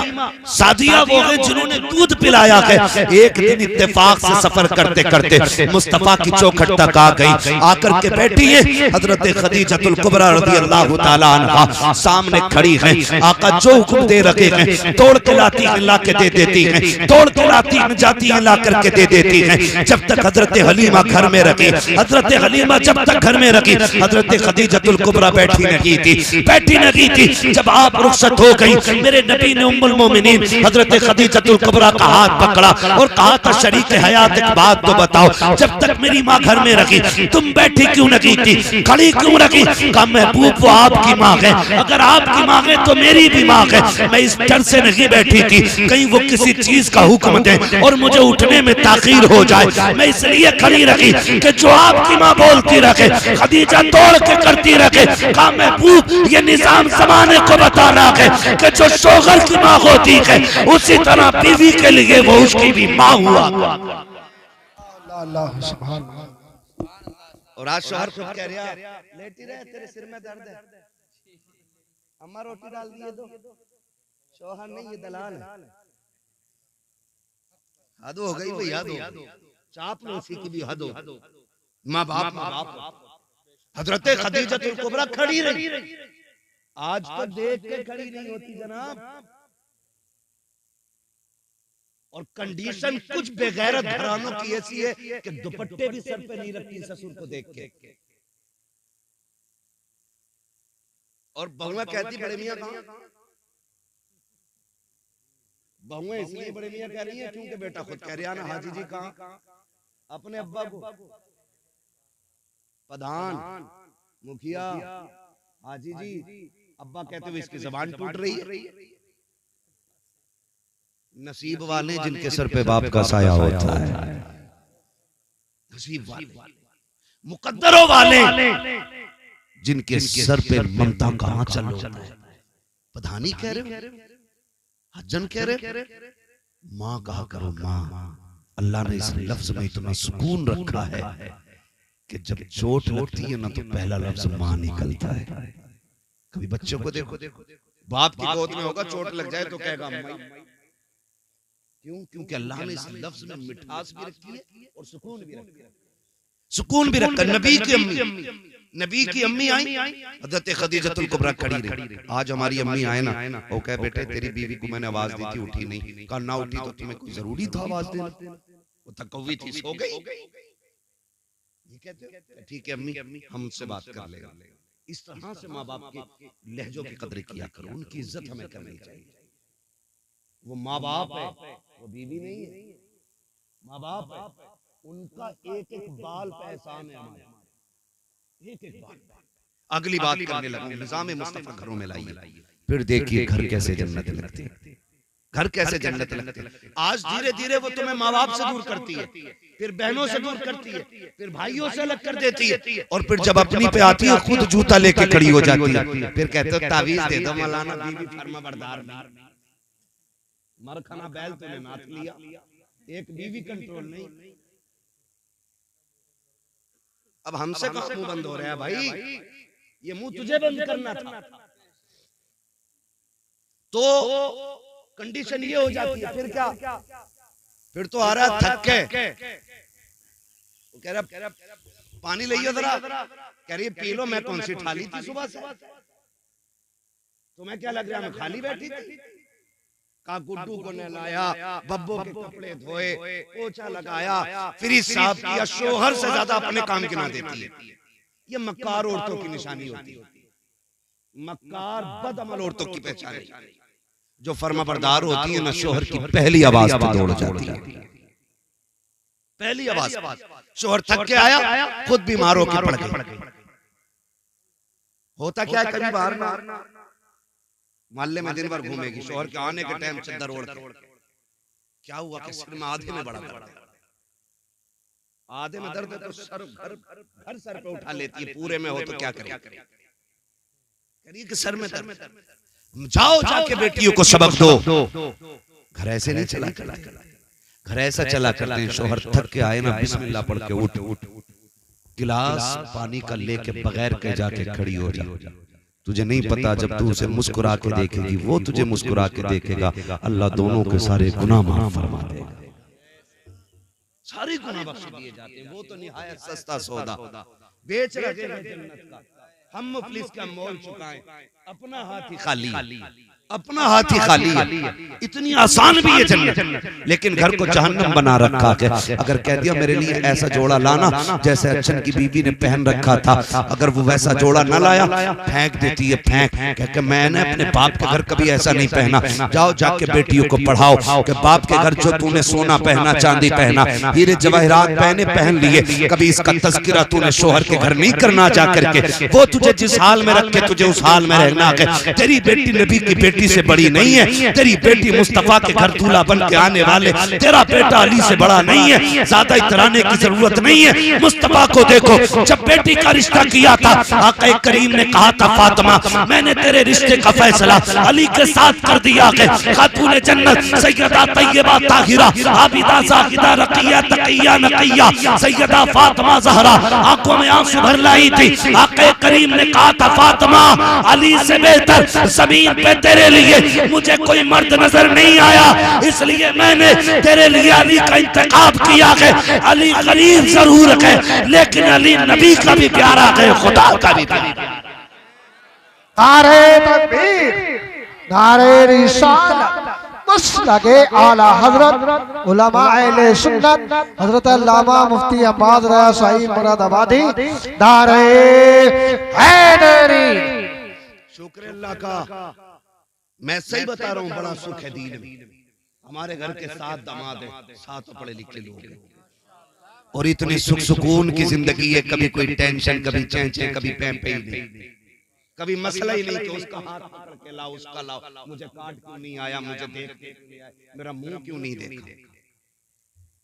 सादिया वो है जिन्होंने दूध पिलाया है। एक दिन इत्तेफाक से सफर करते करते मुस्तफा की चौखट तक आ गई, आकर के बैठी है हजरत खदीजतुल कुबरा रज़ी अल्लाह ताला अन्हा सामने खड़ी है। आका जो हुक्म दे रखे हैं, तोड़ के लाती है ला के दे देती है, तोड़ के लाती है जाती है ला करके दे देती है। जब तक हजरत हलीमा घर में रखी, हजरत हलीमा जब तक घर में रखी, हजरत खदीजतुल कुबरा बैठी नहीं थी। जब आप रुखसत हो गई, मेरे नबी ने उम्मुल मोमिनीन हजरत खदीजतुल कुबरा का हाथ पकड़ा और कहा था शरीक हयात एक बात तो बताओ, जब तक मेरी माँ घर में रखी तुम बैठी क्यों नहीं थी, खड़ी क्यों रखी? कहा महबूब वो आपकी माँ है, अगर आपकी माँ है तो मेरी भी माँ है। मैं इस डर से नहीं बैठी थी कहीं वो किसी चीज का हुक्म दे और मुझे उठने में ताखीर हो जाए, मैं इसलिए खड़ी रखी कि जो आपकी माँ बोलती रखे खदीजा तोड़ के करती रखे। कहा महबूब ये निजाम जमाने को बताना है कि जो शोहर की माँ होती है उसी तरह बीवी के लिए वो उसकी भी माँ हुआ। और आज शोहर खुद कह रहा लेटी रहे, तेरे सिर में दर्द है, अम्मा रोटी डाल दिए दो। शोहर नहीं, ये दलाल है। हद हो गई भाई, हद हो, चापलूसी की भी हद हो। माँ बाप हजरत खदीजतुल कुबरा खड़ी रही, आज तो देख के खड़ी नहीं होती जनाब। और कंडीशन कुछ बेगैरत घरानों की ऐसी है कि दुपट्टे भी सर पे नहीं रखती ससुर को देख के। और बहुआ कहती बड़े मियां कहां? बहुआ इसलिए बड़े मियां कह रही है क्योंकि बेटा खुद कह रहा ना हाजी जी कहां? अपने अब्बा को प्रधान मुखिया हाजी जी अब्बा कहते हुए इसकी जबान टूट रही है। नसीब वाले जिनके सर पे बाप का साया होता है, नसीब वाले, मुकद्दरों वाले जिनके सर पे ममता का आंचल होता है। प्रधानी कह रहे हो, हजन कह रहे, माँ कहा करो माँ। अल्लाह ने इस लफ्ज में इतना सुकून रखा है कि जब चोट लगती है ना तो पहला लफ्ज माँ निकलता है। कभी बच्चों को देखो, बाप की गोद में होगा, चोट लग जाए तो कहेगा अम्मा। क्यों? क्योंकि अल्लाह ने इस लफ्ज में मिठास भी रखी है और सुकून भी रखा है। सुकून भी रखा। नबी की अम्मी आई, हज़रत खदीजतुल कुबरा खड़ी रही। आज हमारी अम्मी आए ना, वो कहे बेटे तेरी बीवी को मैंने आवाज दी थी, उठी नहीं। कहा ना उठी तो तुम्हें कोई जरूरी था आवाज देना? वो तकव्वी थी, सो गई। ये कहते हो ठीक है अम्मी, हम उससे बात कर लेगा। इस तरह से माँ बाप के लहजों की कदर किया करो, उनकी इज्जत हमें करनी चाहिए। वो माँ बाप है, वो बीवी नहीं है, माँ बाप है, उनका एक एक बाल पे एहसान है हमारा, एक एक बाल। अगली बात करने लगे निजाम मुस्तफा घरों में लाइए, फिर देखिए घर कैसे जन्नत लगती है, घर कैसे जन्नत लगती है। आज धीरे धीरे वो तुम्हें माँ बाप से दूर करती है, फिर बहनों से दूर करती है, फिर भाइयों से अलग कर देती है, और फिर जब अपनी पे आती है खुद जूता लेके खड़ी हो जाती है। फिर कहते हो तावीज दे दो मौलाना, बीवी फरमा बरदार मरखाना बैल तूने नाथ लिया, एक बीवी कंट्रोल नहीं। अब हमसे कहाँ मुंह बंद हो रहा है भाई, ये मुंह तुझे बंद करना था। तो कंडीशन ये हो जाती है, फिर क्या, फिर तो आ रहा थक के, कह रहा पानी लियो जरा, कह रही पी लो, मैं कौन सी ठाली थी सुबह से, तुम्हें क्या लग रहा है मैं खाली बैठी थी। का गुड्डू को नहलाया, बब्बो के कपड़े धोए, पोछा लगाया, फिर साहब किया, शोहर से ज्यादा अपने काम गिना देती है। ये मक्कार औरतों की निशानी होती है, मक्कार बदअमल औरतों की पहचान है। जो फर्माबरदार होती है ना, शोहर की पहली आवाज पे दौड़ जाती है, पहली आवाज। शोहर थक के आया, खुद बीमार होकर पड़ गई। होता क्या है, कभी बाहर ना मोहल्ले में दिन भर घूमेगी, शोहर के आने के टाइम चद्दर ओढ़ के, क्या हुआ कि सिर में आधे में बड़ा दर्द है, आधे में दर्द है तो सर घर सर पे उठा लेती है, पूरे में हो तो क्या करे, करिए कि सर में दर्द। जाओ जाके बेटियों को सबक दो। घर ऐसे नहीं चला, घर ऐसा चला करते हैं, शोहर थक के आए ना, बिस्मिल्लाह पढ़ के उठ, गिलास पानी का लेके बगैर के जाके खड़ी हो जा। तुझे नहीं पता जब तू उसे मुस्कुरा के देखेगी, वो तुझे मुस्कुरा के देखेगा, अल्लाह दोनों के सारे गुनाह माफ फरमा देगा, सारे गुनाह बख्श दिए जाते हैं। वो तो निहायत सस्ता सौदा बेच रहे हैं जन्नत का, हम मुफलिस का मोल चुकाएं, अपना हाथ ही खाली, अपना हाथ ही खाली है। इतनी आसान भी है जन्नत, लेकिन घर को जहन्नम बना रखा है। अगर कह दिया मेरे लिए ऐसा जोड़ा लाना जैसे अच्छन की बीबी ने पहन रखा था, अगर वो वैसा जोड़ा न लाया फेंक देती है, फेंक कह के मैंने अपने बाप के घर कभी ऐसा नहीं पहना। जाओ जाके बेटियों को पढ़ाओ कि बाप के घर जो तूने सोना पहना, चांदी पहना, हीरे जवाहरात पहने, पहन लिए, कभी इसका तस्करा तूने शोहर के घर नहीं करना जा करके। वो तुझे जिस हाल में रखे तुझे उस हाल में रहना है। तेरी बेटी नबी की बेटी से बड़ी नहीं है, तेरी बेटी मुस्तफा के घर दूल्हा बन के आने वाले, तेरा बेटा अली से बड़ा नहीं है, ज्यादा इतराने की जरूरत नहीं है। मुस्तफा को देखो, जब बेटी का रिश्ता किया था आका करीम ने कहा था फातिमा मैंने तेरे रिश्ते का फैसला अली के साथ कर दिया है। खातून जन्नत सैयदा तैयबा ताहिरा आबिदा जाहिदा रकिया तकिया नकिया सैयदा फातिमा ज़हरा आंखों में आंसू भर लाई थी। आका करीम ने कहा था फातिमा अली से बेहतर जमीन पे तेरे लिए मुझे कोई मर्द नजर नहीं आया, इसलिए मैंने तेरे लिए अली का इंतखाब किया है। अली गरीब जरूर है लेकिन अली नबी का भी प्यारा है, खुदा का भी प्यारा। नारे तकबीर, नारे रिसालत, मसलके आला हजरत उलमा अहले सुन्नत हजरत अल्लामा मुफ्ती अब्बास रज़ा साहिब मुरादाबादी, नारे हैदरी। शुक्र अल्लाह का, मैं सही बता रहा हूँ, बड़ा सुख है दीन में। हमारे घर के 7 दामाद हैं, 7 पढ़े लिखे लोग हैं, और इतनी सुख सुकून की जिंदगी है। कभी कोई टेंशन, कभी चैंचे, कभी पैंपे ही नहीं, कभी मसला ही नहीं कि उसका हाथ पकड़ के लाओ, उसका लाओ, मुझे काट क्यों नहीं आया, मुझे देख नहीं आया, मेरा मुंह क्यों नहीं देखा।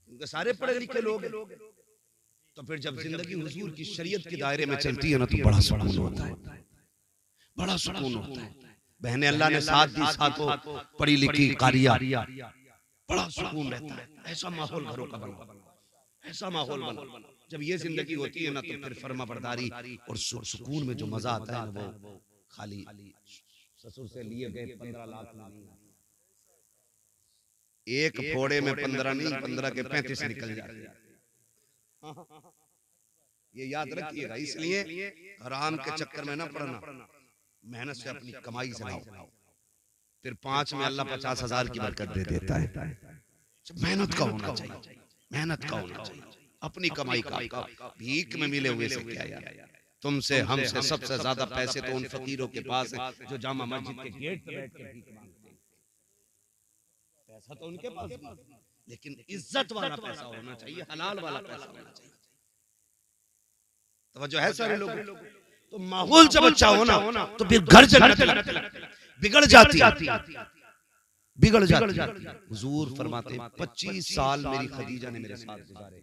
उनके सारे पढ़े लिखे लोग हैं। तो फिर जब जिंदगी हुजूर की शरीयत के दायरे में चलती है ना, तो बड़ा सुकून होता है, बड़ा सुकून होता है। बहने अल्लाह ने साथ दी, साथों पढ़ी लिखी कारिया, बड़ा सुकून रहता है। ऐसा माहौल घरों का बना, ऐसा माहौल बना। जब ये जिंदगी होती है ना, तो फिर फर्मा बरदारी और सुकून में जो मजा आता है ना, वो खाली ससुर से लिए गए 15 लाख नहीं, एक फोड़े में 15 नहीं, 15 के 35 निकल जाते हैं। ये याद रखिएगा। इसलिए हराम के चक्कर में ना पड़ना, मेहनत से अपनी कमाई से लाओ, फिर 5 में अल्लाह 50,000 की बरकत दे देता है। मेहनत का होना चाहिए, मेहनत का होना चाहिए, अपनी कमाई का। भीख में मिले हुए से क्या यार, तुमसे हमसे सबसे ज्यादा पैसे तो उन फकीरों के पास है जो जामा मस्जिद के गेट पे बैठ के भीख मांगते हैं। पैसा तो उनके पास है, लेकिन इज्जत वाला पैसा होना चाहिए, हलाल वाला पैसा होना चाहिए। तवज्जो है सारे लोग? तो माहौल जब अच्छा होना तो फिर घर जन्नत लगता, बिगड़ जाती। हुजूर फरमाते 25 साल मेरी खदीजा ने मेरे साथ गुजारे,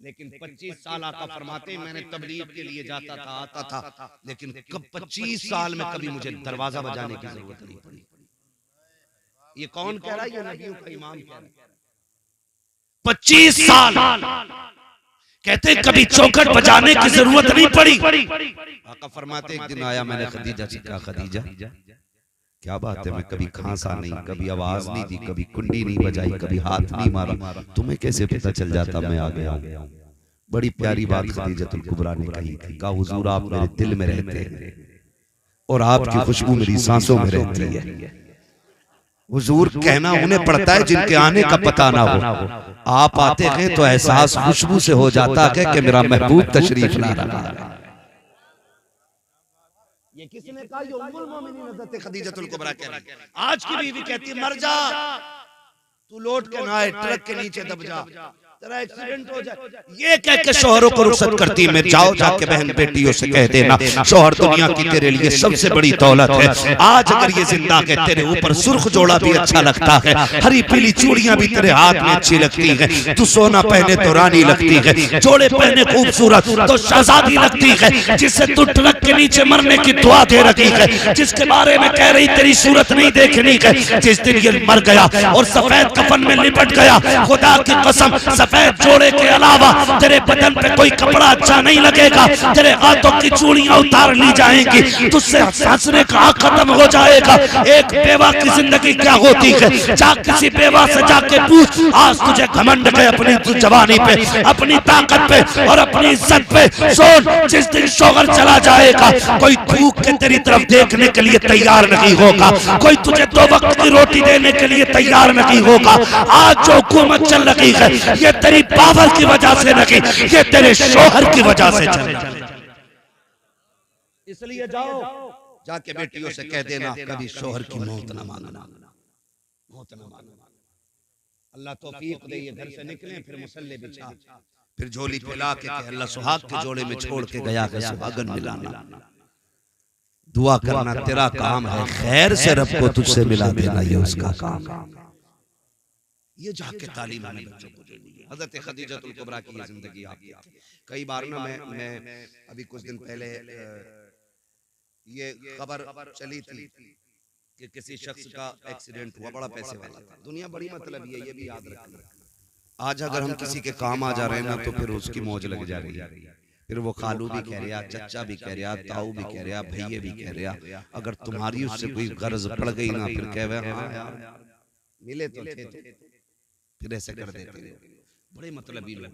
लेकिन 25 साल आका फरमाते मैंने तबलीग के लिए जाता था, आता था, लेकिन कब 25 साल में कभी मुझे दरवाजा बजाने की जरूरत नहीं पड़ी। ये कौन कह रहा है? ये नबियों का इमाम कह रहा है। 25 साल कहते कभी चौखट बजाने की जरूरत नहीं पड़ी। आका फरमाते एक दिन आया, मैंने खदीजा से कहा, खदीजा क्या बात है, मैं कभी खांसा नहीं, कभी आवाज नहीं दी, कभी कुंडी नहीं बजाई, कभी हाथ नहीं मारा, तुम्हें कैसे पता चल जाता मैं आ गया? बड़ी प्यारी बात खदीजतुल कुबरा ने कही थी, कहा हुजूर आप मेरे दिल में रहते हैं और आपकी खुशबू मेरी सांसों में रहती है। हुजूर कहना उन्हें पड़ता है जिनके आने का पता ना हो। आप आते हैं तो एहसास खुशबू से हो जाता है कि मेरा महबूब तशरीफ ला रहा है। ये किसने कहा? ये उम्मुल मोमिनीन हज़रत खदीजतुल कुबरा कह रही है। आज की बीवी कहती है मर जा, तू लौट के ना आए, ट्रक के नीचे दब जा, तेरा एक्सीडेंट हो जाए। ये कह के शोहरों को रुखसत करती है। मैं जाओ जाके बहन बेटियों से कह देना, शोहर दुनिया की तेरे लिए सबसे बड़ी दौलत है। आज अगर ये जिंदा के तेरे ऊपर सुर्ख जोड़ा भी अच्छा लगता है, हरी पीली चूड़ियां भी तेरे हाथ में अच्छी लगती है, तू सोना पहने तो रानी लगती है, जोड़े पहने खूबसूरत तो शहजादी लगती है, जिससे तू ट्रक के नीचे मरने की दुआ दे रखी है, जिसके बारे में कह रही तेरी सूरत नहीं देखनी है, जिस दिन ये मर गया और सफेद कफन में लिपट गया, खुदा की कसम सफेद जोड़े के अलावा तेरे बदन पे कोई कपड़ा अच्छा नहीं लगेगा, तेरे हाथों की चूड़ियां उतार ली जाएंगी, तुझसे हंसने का हक खत्म हो जाएगा। एक बेवा की जिंदगी क्या होती है? जा किसी बेवा से जाके पूछ, आज तुझे घमंड है अपनी जवानी पे, अपनी ताकत पे और अपनी इज्जत पे। सोच, जिस दिन शोहर चला जाएगा कोई थूक के तेरी तरफ देखने के लिए तैयार नहीं होगा, कोई तुझे 2 वक्त की रोटी देने के लिए तैयार नहीं होगा। आज जो हुकूमत चल रही है ये तेरी पावर की वजह से नहीं, ये तेरे शोहर की वजह से चल रही है। इसलिए जाओ जाके बेटियों से कह देना कभी शोहर की मौत ना मांगना, मौत ना मांगना। अल्लाह तौफीक दे, ये घर से निकले फिर मुसल्ले बिछा, फिर झोली फैला के अल्लाह सुहाग के जोड़े में छोड़ के गया है सुहागन मिलाना। दुआ करना तेरा काम है, खैर से रब को तुझसे मिला देना ये उसका काम है। ये जाके तालीम हमें बच्चों को देनी है। हज़रत खदीजतुल कुबरा की ये जिंदगी आप कई बार ना मैं अभी कुछ दिन पहले ये खबर चली थी कि किसी शख्स का एक्सीडेंट हुआ, बड़ा पैसे वाला था, दुनिया बड़ी मतलब ये भी याद रखना। आज अगर हम किसी के काम आ जा रहे हैं ना तो फिर उसकी मौज लग जा रही है, फिर वो खालू भी कह रहा, चचा भी कह रहा, ताऊ भी कह रहा, भैया भी कह रहा। अगर तुम्हारी उससे कोई गर्ज पड़ गई ना फिर कह हाँ यार मिले तो थे, फिर ऐसे कर देते बड़े मतलबी लोग।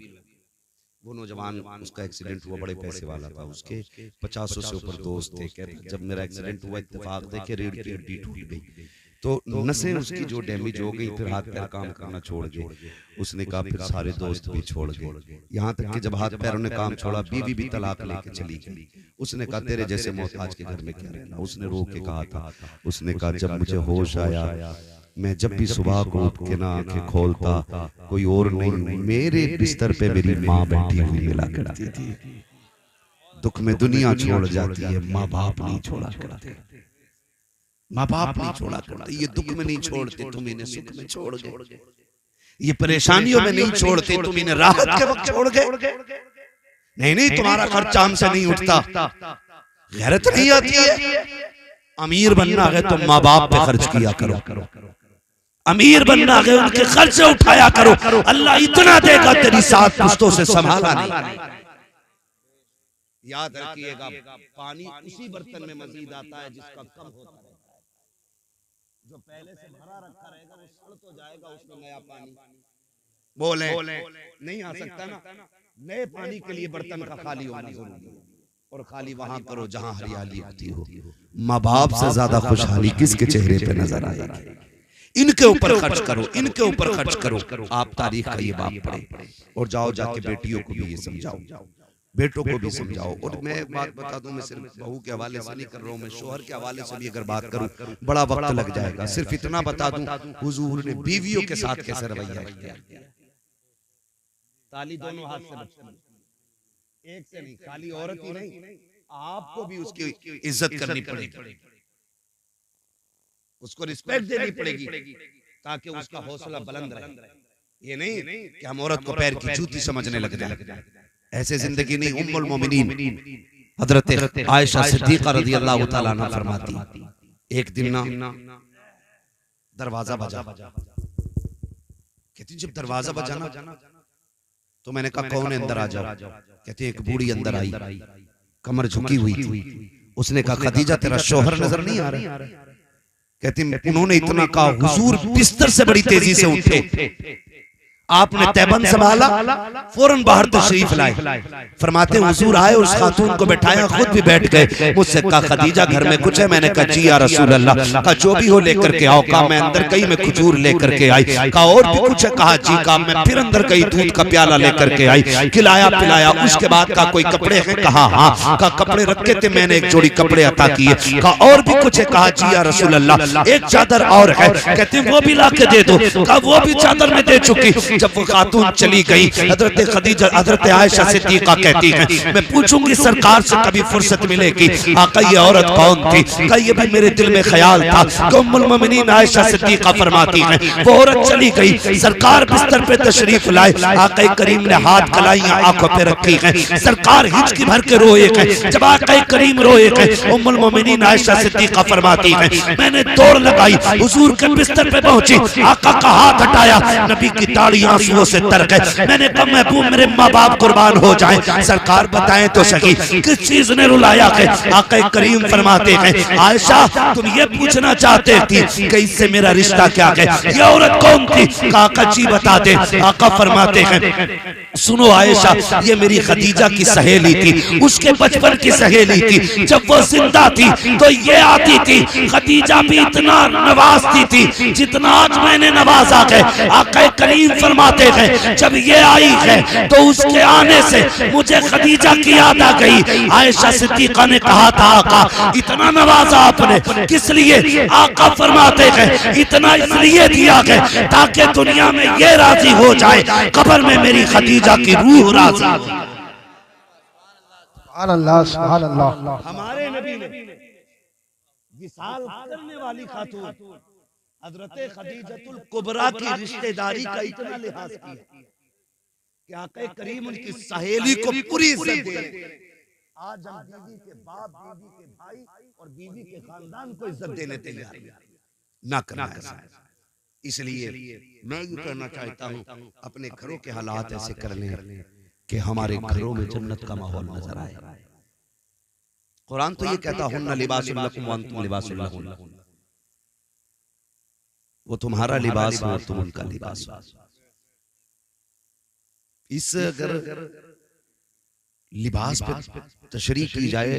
वो नौजवान उसका एक्सीडेंट हुआ, बड़े पैसे वाला था, उसके 50 से ऊपर दोस्त थे। कहते जब मेरा एक्सीडेंट हुआ इत्तेफाक देखे रीढ़ की हड्डी टूट गई, तो नसें उसकी जो डैमेज हो गई, फिर हाथ पैर काम करना छोड़ गए। उसने कहा फिर सारे दोस्त भी छोड़ गए, यहाँ तक कि जब हाथ पैरों ने काम छोड़ा बीवी भी तलाक लेके चली गई। उसने कहा तेरे जैसे मोहताज के घर में क्या रहना। उसने रो के कहा था, उसने कहा जब मुझे होश आया मैं जब भी सुबह को उठ के ना आंखें खोलता कोई और नहीं, मेरे बिस्तर पे मेरी माँ बैठी हुई मिला करती थी। दुख में दुनिया छोड़ जाती है, माँ बाप नहीं छोड़ा करते, माँ बाप नहीं छोड़ा करते। ये दुख में नहीं छोड़ते, तुम इन्हें सुख में छोड़ गए। ये परेशानियों में नहीं छोड़ते, तुम इन्हें राहत के वक्त छोड़ गए। नहीं तुम्हारा खर्चा हमसे नहीं उठता, गैरत नहीं आती है। अमीर बनना है तो माँ बाप पे खर्च किया करो, अमीर बनना है उनके खर्चे उठाया करो। अल्लाह इतना देगा तेरी 7 पुश्तों से संभाला नहीं। याद रखिएगा पानी उसी बर्तन में मजीद आता है जिसका कम होता रहता है। जो पहले से भरा रखा रहेगा वो सड़ तो जाएगा, उसमें नया पानी बोले नहीं आ सकता ना। नए पानी के लिए बर्तन का खाली होना जरूरी है, और खाली वहां करो जहां हरियाली होती हो। माँ बाप से ज्यादा खुशहाली किसके चेहरे पे नजर आएगी? इनके ऊपर खर्च करो, इनके ऊपर खर्च करो। आप तारीख का ये बाप पढ़े और जाओ जाके बेटियों को भी ये समझाओ, बेटों को भी समझाओ। और मैं एक बात बता दूं, मैं सिर्फ बहू के हवाले से नहीं कर रहा हूं, मैं शोहर के हवाले से भी अगर बात करूं बड़ा वक्त लग जाएगा। सिर्फ इतना बता दूं, हुजूर ने बीवियों के साथ कैसे रवैया इख्तियार किया। ताली दोनों हाथ से बचती है, एक से नहीं, खाली औरत ही नहीं, आपको भी उसकी इज्जत करनी पड़ेगी, उसको रिस्पेक्ट देनी पड़ेगी ताकि उसका हौसला बुलंद रहे। ये नहीं कि हम औरत को पैर की जूती समझने लग जाए, ऐसे जिंदगी नहीं। उम्मुल मोमिनीन हजरत आयशा सिद्दीका रज़ियल्लाहु ताला अन्हा फरमाती, एक दिन ना दरवाजा बजा, कहती जब दरवाजा बजा ना तो मैंने कहा कौन है, अंदर आ जाओ। कहते एक बूढ़ी अंदर आई, कमर झुकी हुई थी। उसने कहा खदीजा तेरा शौहर नजर नहीं आ रहा। कहती उन्होंने इतना कहा, हुजूर बिस्तर से बड़ी तेजी से उठे, आपने तैबंद संभाला, फौरन बाहर तशरीफ लाए। फरमाते हुजूर आए, उस खातून को बैठाया, खुद भी बैठ गए। मुझसे कहा खदीजा घर में कुछ है? मैंने कहा जी या रसूल अल्लाह। कहा जो भी हो लेकर के आओ। कहा मैं अंदर गई, मैं खजूर लेकर के आई। कहा और भी कुछ है? कहा जी। कहा मैं फिर अंदर गई, दूध का प्याला लेकर के आई, खिलाया पिलाया। उसके बाद कहा कोई कपड़े हैं? कहा हाँ। कहा कपड़े रखे थे, मैंने एक जोड़ी कपड़े अता किए। कहा और भी कुछ है? कहा जी या रसूल अल्लाह एक चादर और है। कहते वो भी ला के दे दो। कहा वो भी चादर में दे चुकी। जब वो खातून चली गई, हजरत खदीजा हजरत आयशा सिद्दीका कहती हैं मैं पूछूंगी सरकार से कभी फुर्सत मिलेगी, आका ये औरत कौन थी? कहा ये भी मेरे दिल में ख्याल था। उम्मुल मोमिनीन आयशा सिद्दीका फरमाती हैं वो औरत चली गई, सरकार बिस्तर पे तशरीफ लाए। आका करीम ने हाथ कलाइयां आंखों पे रखी हैं, सरकार हिचकी भर के रोए हैं। जब आका करीम रोए हैं, उम्मुल मोमिनीन आयशा सिद्दीका फरमाती हैं मैंने दौड़ लगाई, हुजूर के बिस्तर पे पहुंची, आका का हाथ हटाया, नबी की ताड़ियां आंसुओं से तर गए। मैंने कहा महबूब मेरे माँ बाप कुर्बान हो जाएं। सरकार बताएं तो सही किस चीज ने रुलाया है? आका करीम फरमाते हैं आयशा तुम ये पूछना चाहते थी कि इससे मेरा रिश्ता क्या है, ये औरत कौन थी? आका जी बता दे। आका फरमाते हैं सुनो आयशा ये मेरी खदीजा की सहेली थी, उसके बचपन की सहेली थी। जब वो जिंदा थी तो ये आती थी, खदीजा भी इतना नवाजती थी जितना आज मैंने नवाजा है। आका करीम फरमाते हैं जब ये आई है तो उसके आने से मुझे खदीजा की याद आ गई। आयशा सिद्दीका ने कहा था आका इतना नवाजा आपने किस लिए? आका फरमाते हैं इतना इसलिए दिया है ताकि दुनिया में ये राजी हो जाए, कब्र में मेरी खदीजा की रूह राजी हो। सुभान अल्लाह, सुभान अल्लाह। हमारे नबी ने विसाल करने वाली खातून हजरत खदीजतुल कुबरा की रिश्तेदारी का इतना लिहाज किया कि आका करीम उनकी सहेली को पूरी इज्जत दे। आज हम बीवी के बाप, बीवी के भाई और बीवी के खानदान को इज्जत देने तैयार ना करना ऐसा। इसलिए मैं ये कहना चाहता हूँ अपने घरों के हालात ऐसे कर लें कि हमारे घरों में जन्नत का माहौल नजर आए। कुरान तो ये कहता हुन्ना लिबासुल लकुम व अंतुम लिबासुल लहुन, वो तुम्हारा लिबास हो तुम उनका लिबास हो। इस अगर लिबास पे तशरीह की जाए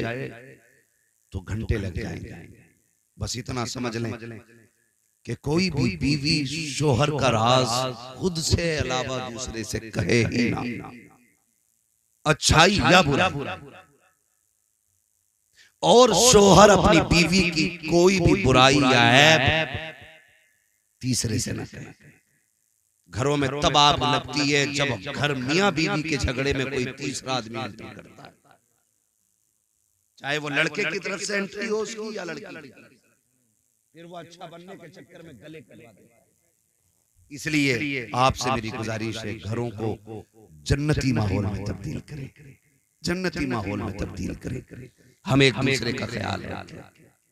तो घंटे लग जाएंगे। बस इतना समझ लें कि कोई भी बीवी शोहर का राज खुद से अलावा दूसरे से कहे ही ना, अच्छाई या बुरा। और शोहर अपनी बीवी की कोई भी बुराई या ऐब तीसरे से न कहे। घरों में तब आग लगती है जब घर मियां बीवी के झगड़े में कोई तीसरा आदमी एंट्री करता है, चाहे वो लड़के की तरफ से एंट्री हो उसकी या लड़की की, फिर वो अच्छा बनने के चक्कर में गले करवा देता है। इसलिए आपसे मेरी गुजारिश है घरों को जन्नती माहौल में तब्दील करें, जन्नती माहौल में तब्दील करें। हम एक दूसरे का ख्याल रखें,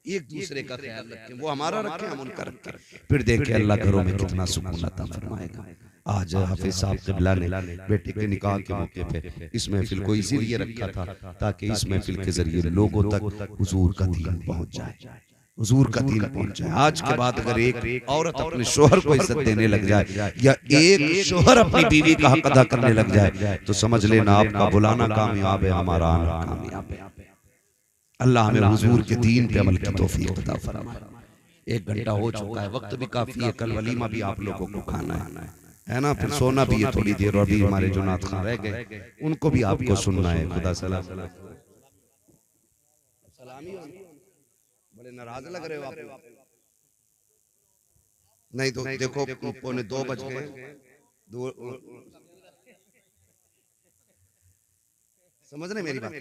एक दूसरे का ख्याल रखें, वो हमारा रखें हम उनका रखें, फिर देखें अल्लाह घरों में कितना सुकून अता फरमाएगा। आज हाफिज साहब क़िबला ने बेटे के निकाह के मौके पे इस महफिल को इसीलिए रखा था ताकि इस महफिल के जरिए लोगों तक हुजूर का दीन पहुंच जाए, हुजूर का दीन पहुंच जाए। आज के बाद अगर एक औरत अपने शोहर को इज्जत देने लग जाए या एक शोहर अपनी बीवी का हक अदा करने लग जाए तो समझ लेना आपका बुलाना कामयाब है, हमारा आना कामयाब है। अल्लाह हमें हुजूर के दीन पे अमल की तौफीक अता फरमाए। 1 घंटा हो चुका है, वक्त भी काफी है, कल वलीमा भी आप लोगों को खाना है। है ना, फिर सोना भी है थोड़ी देर। और अभी हमारे जो नाथ खां रह गए उनको भी आपको सुनना है। खुदा सलाम। सलामी बड़े नाराज लग रहे हो आप। नहीं तो देखो 1:45 बज गए। समझ रहे मेरी बात?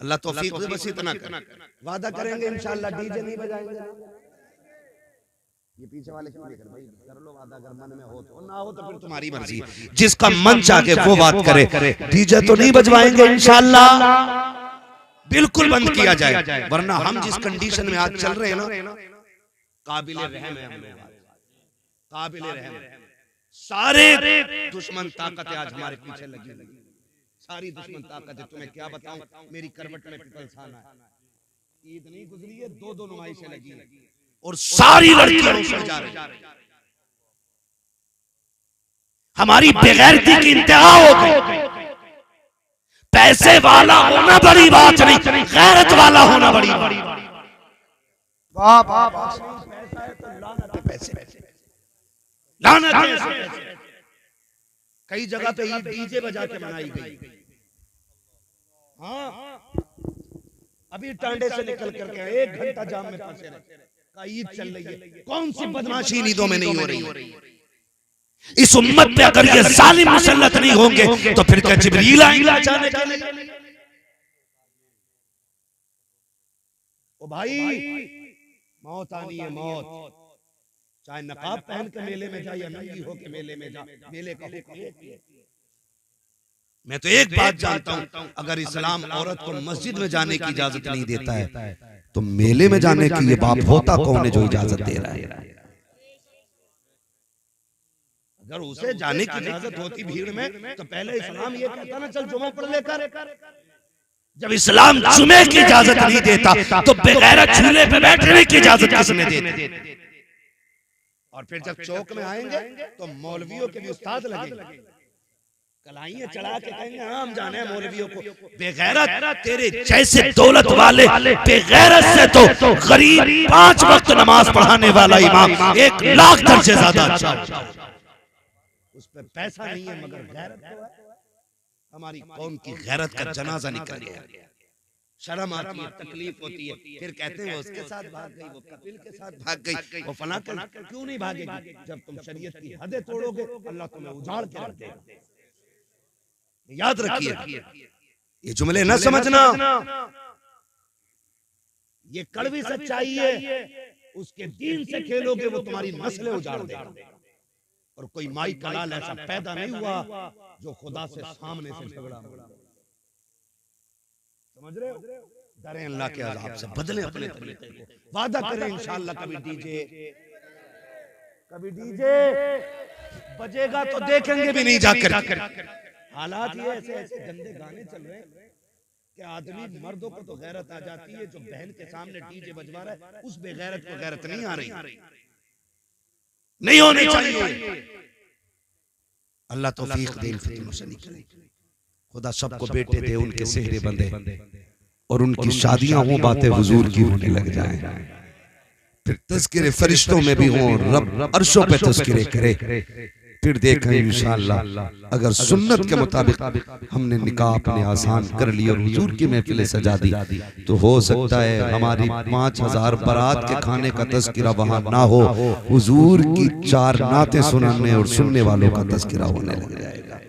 अल्लाह तौफीक दे, बस इतना कर। वादा करेंगे इंशाअल्लाह डीजे नहीं बजाएंगे। ये पीछे वाले क्यों लेकर भाई, कर लो वादा, अगर मन में हो तो, ना हो तो फिर तुम्हारी मर्जी। जिसका मन चाहे वो बात करे। डीजे तो नहीं बजवाएंगे इंशाअल्लाह, बिल्कुल बंद किया जाए। वरना हम जिस कंडीशन में आज चल रहे हैं ना, काबिले रहम है हम लोग, काबिले रहम। सारे दुश्मन ताकतें आज हमारे पीछे लगी हुई, सारी दुश्मन ताकतें। तुम्हें क्या बताऊं, मेरी करवट में पितलखाना है। ईद नहीं गुजरी है, 2 नुमाइशें लगी और सारी लड़कियां उछल जा रही। हमारी बेगैरती की इंतहा हो गई। पैसे वाला होना बड़ी बात नहीं, गैरत वाला होना बड़ी बात। वाह वाह वाह। पैसे लानत है। कई जगह पे ईद डीजे बजा के मनाई गई। हाँ, अभी टांडे से निकल करके 1 घंटा जाम में फंसे रहे। का ईद चल रही है, कौन सी बदमाशी ईदों में नहीं हो रही है? इस उम्मत पे अगर ये जालिम मुसल्लत नहीं होंगे तो फिर क्या जिब्रील आएंगे अचानक? ओ भाई, मौत आनी है, मौत। चाहे नकाब पहन के मेले में जा या नंगी होके मेले में जा, मेले का हुक्म है। मैं तो एक बात जानता हूं, अगर इस्लाम औरत को मस्जिद में जाने की इजाजत नहीं देता है तो मेले में जाने की ये बाप होता कौन है जो इजाजत दे रहा है? अगर उसे जाने की इजाजत होती भीड़ में तो पहले इस्लाम ये कहता ना, चल जुमा पढ़ लेकर। जब इस्लाम जुमे की इजाजत नहीं देता तो बेगैरत झूले पे बैठने की इजाजत किसने दी? और फिर जब चौक में आएंगे तो मौलवियों के भी उस्ताद लगेंगे, कलाइयां चढ़ा के कहेंगे हम जाने हैं मौलवियों को। बेगैरत तेरे जैसे दौलत वाले बेगैरत से तो गरीब 5 वक्त नमाज पढ़ाने वाला इमाम 1 लाख दर्जे ज्यादा अच्छा। उस पे पैसा नहीं है मगर गैरत तो है। हमारी कौम की गैरत का जनाजा निकल गया। शर्म आती है, तकलीफ होती है, फिर कहते हैं वो उसके साथ भाग गई, वो कपिल के साथ भाग गई, वो फला क्यों नहीं भागेगी? जब तुम शरीयत की हदें तोड़ोगे अल्लाह तुम्हें उजाड़ के रख देगा। याद रखिए, ये जुमले न समझना, ये कड़वी सच्चाई है। उसके दीन से खेलोगे वो तुम्हारी नस्लें उजाड़ देगा। और कोई माई का लाल ऐसा पैदा नहीं हुआ जो खुदा से सामने से झगड़ा। समझ रहे हो? डरें अल्लाह के अज़ाब से, बदलें अपने तरीके को। वादा करें इंशाअल्लाह कभी डीजे बजेगा तो देखेंगे भी नहीं जाकर। हालात ये ऐसे गंदे गाने चल रहे हैं कि आदमी, मर्दों को तो गैरत आ जाती है, जो बहन के सामने डीजे बजवा रहा है उस बेगैरत को गैरत नहीं आ रही, नहीं होनी चाहिए। अल्लाह तौफीक दे, फितनों से निकले। खुदा सबको बेटे दे, उनके सेहरे बंधे और उनकी शादियां हो, बातें हुजूर की होने लग जाएं। फिर तज़किरे फरिश्तों में भी हो, रब अर्शों पे तज़किरे करे। फिर देखें इंशाअल्लाह अगर सुन्नत के मुताबिक हमने निकाह अपने आसान कर लिया और हुजूर की महफिलें सजा दी तो हो सकता है हमारी 5000 बारात के खाने का तज़किरा वहां ना हो, हुजूर की 4 नातें सुनाने और सुनने वालों का तज़किरा होने लग जाएगा।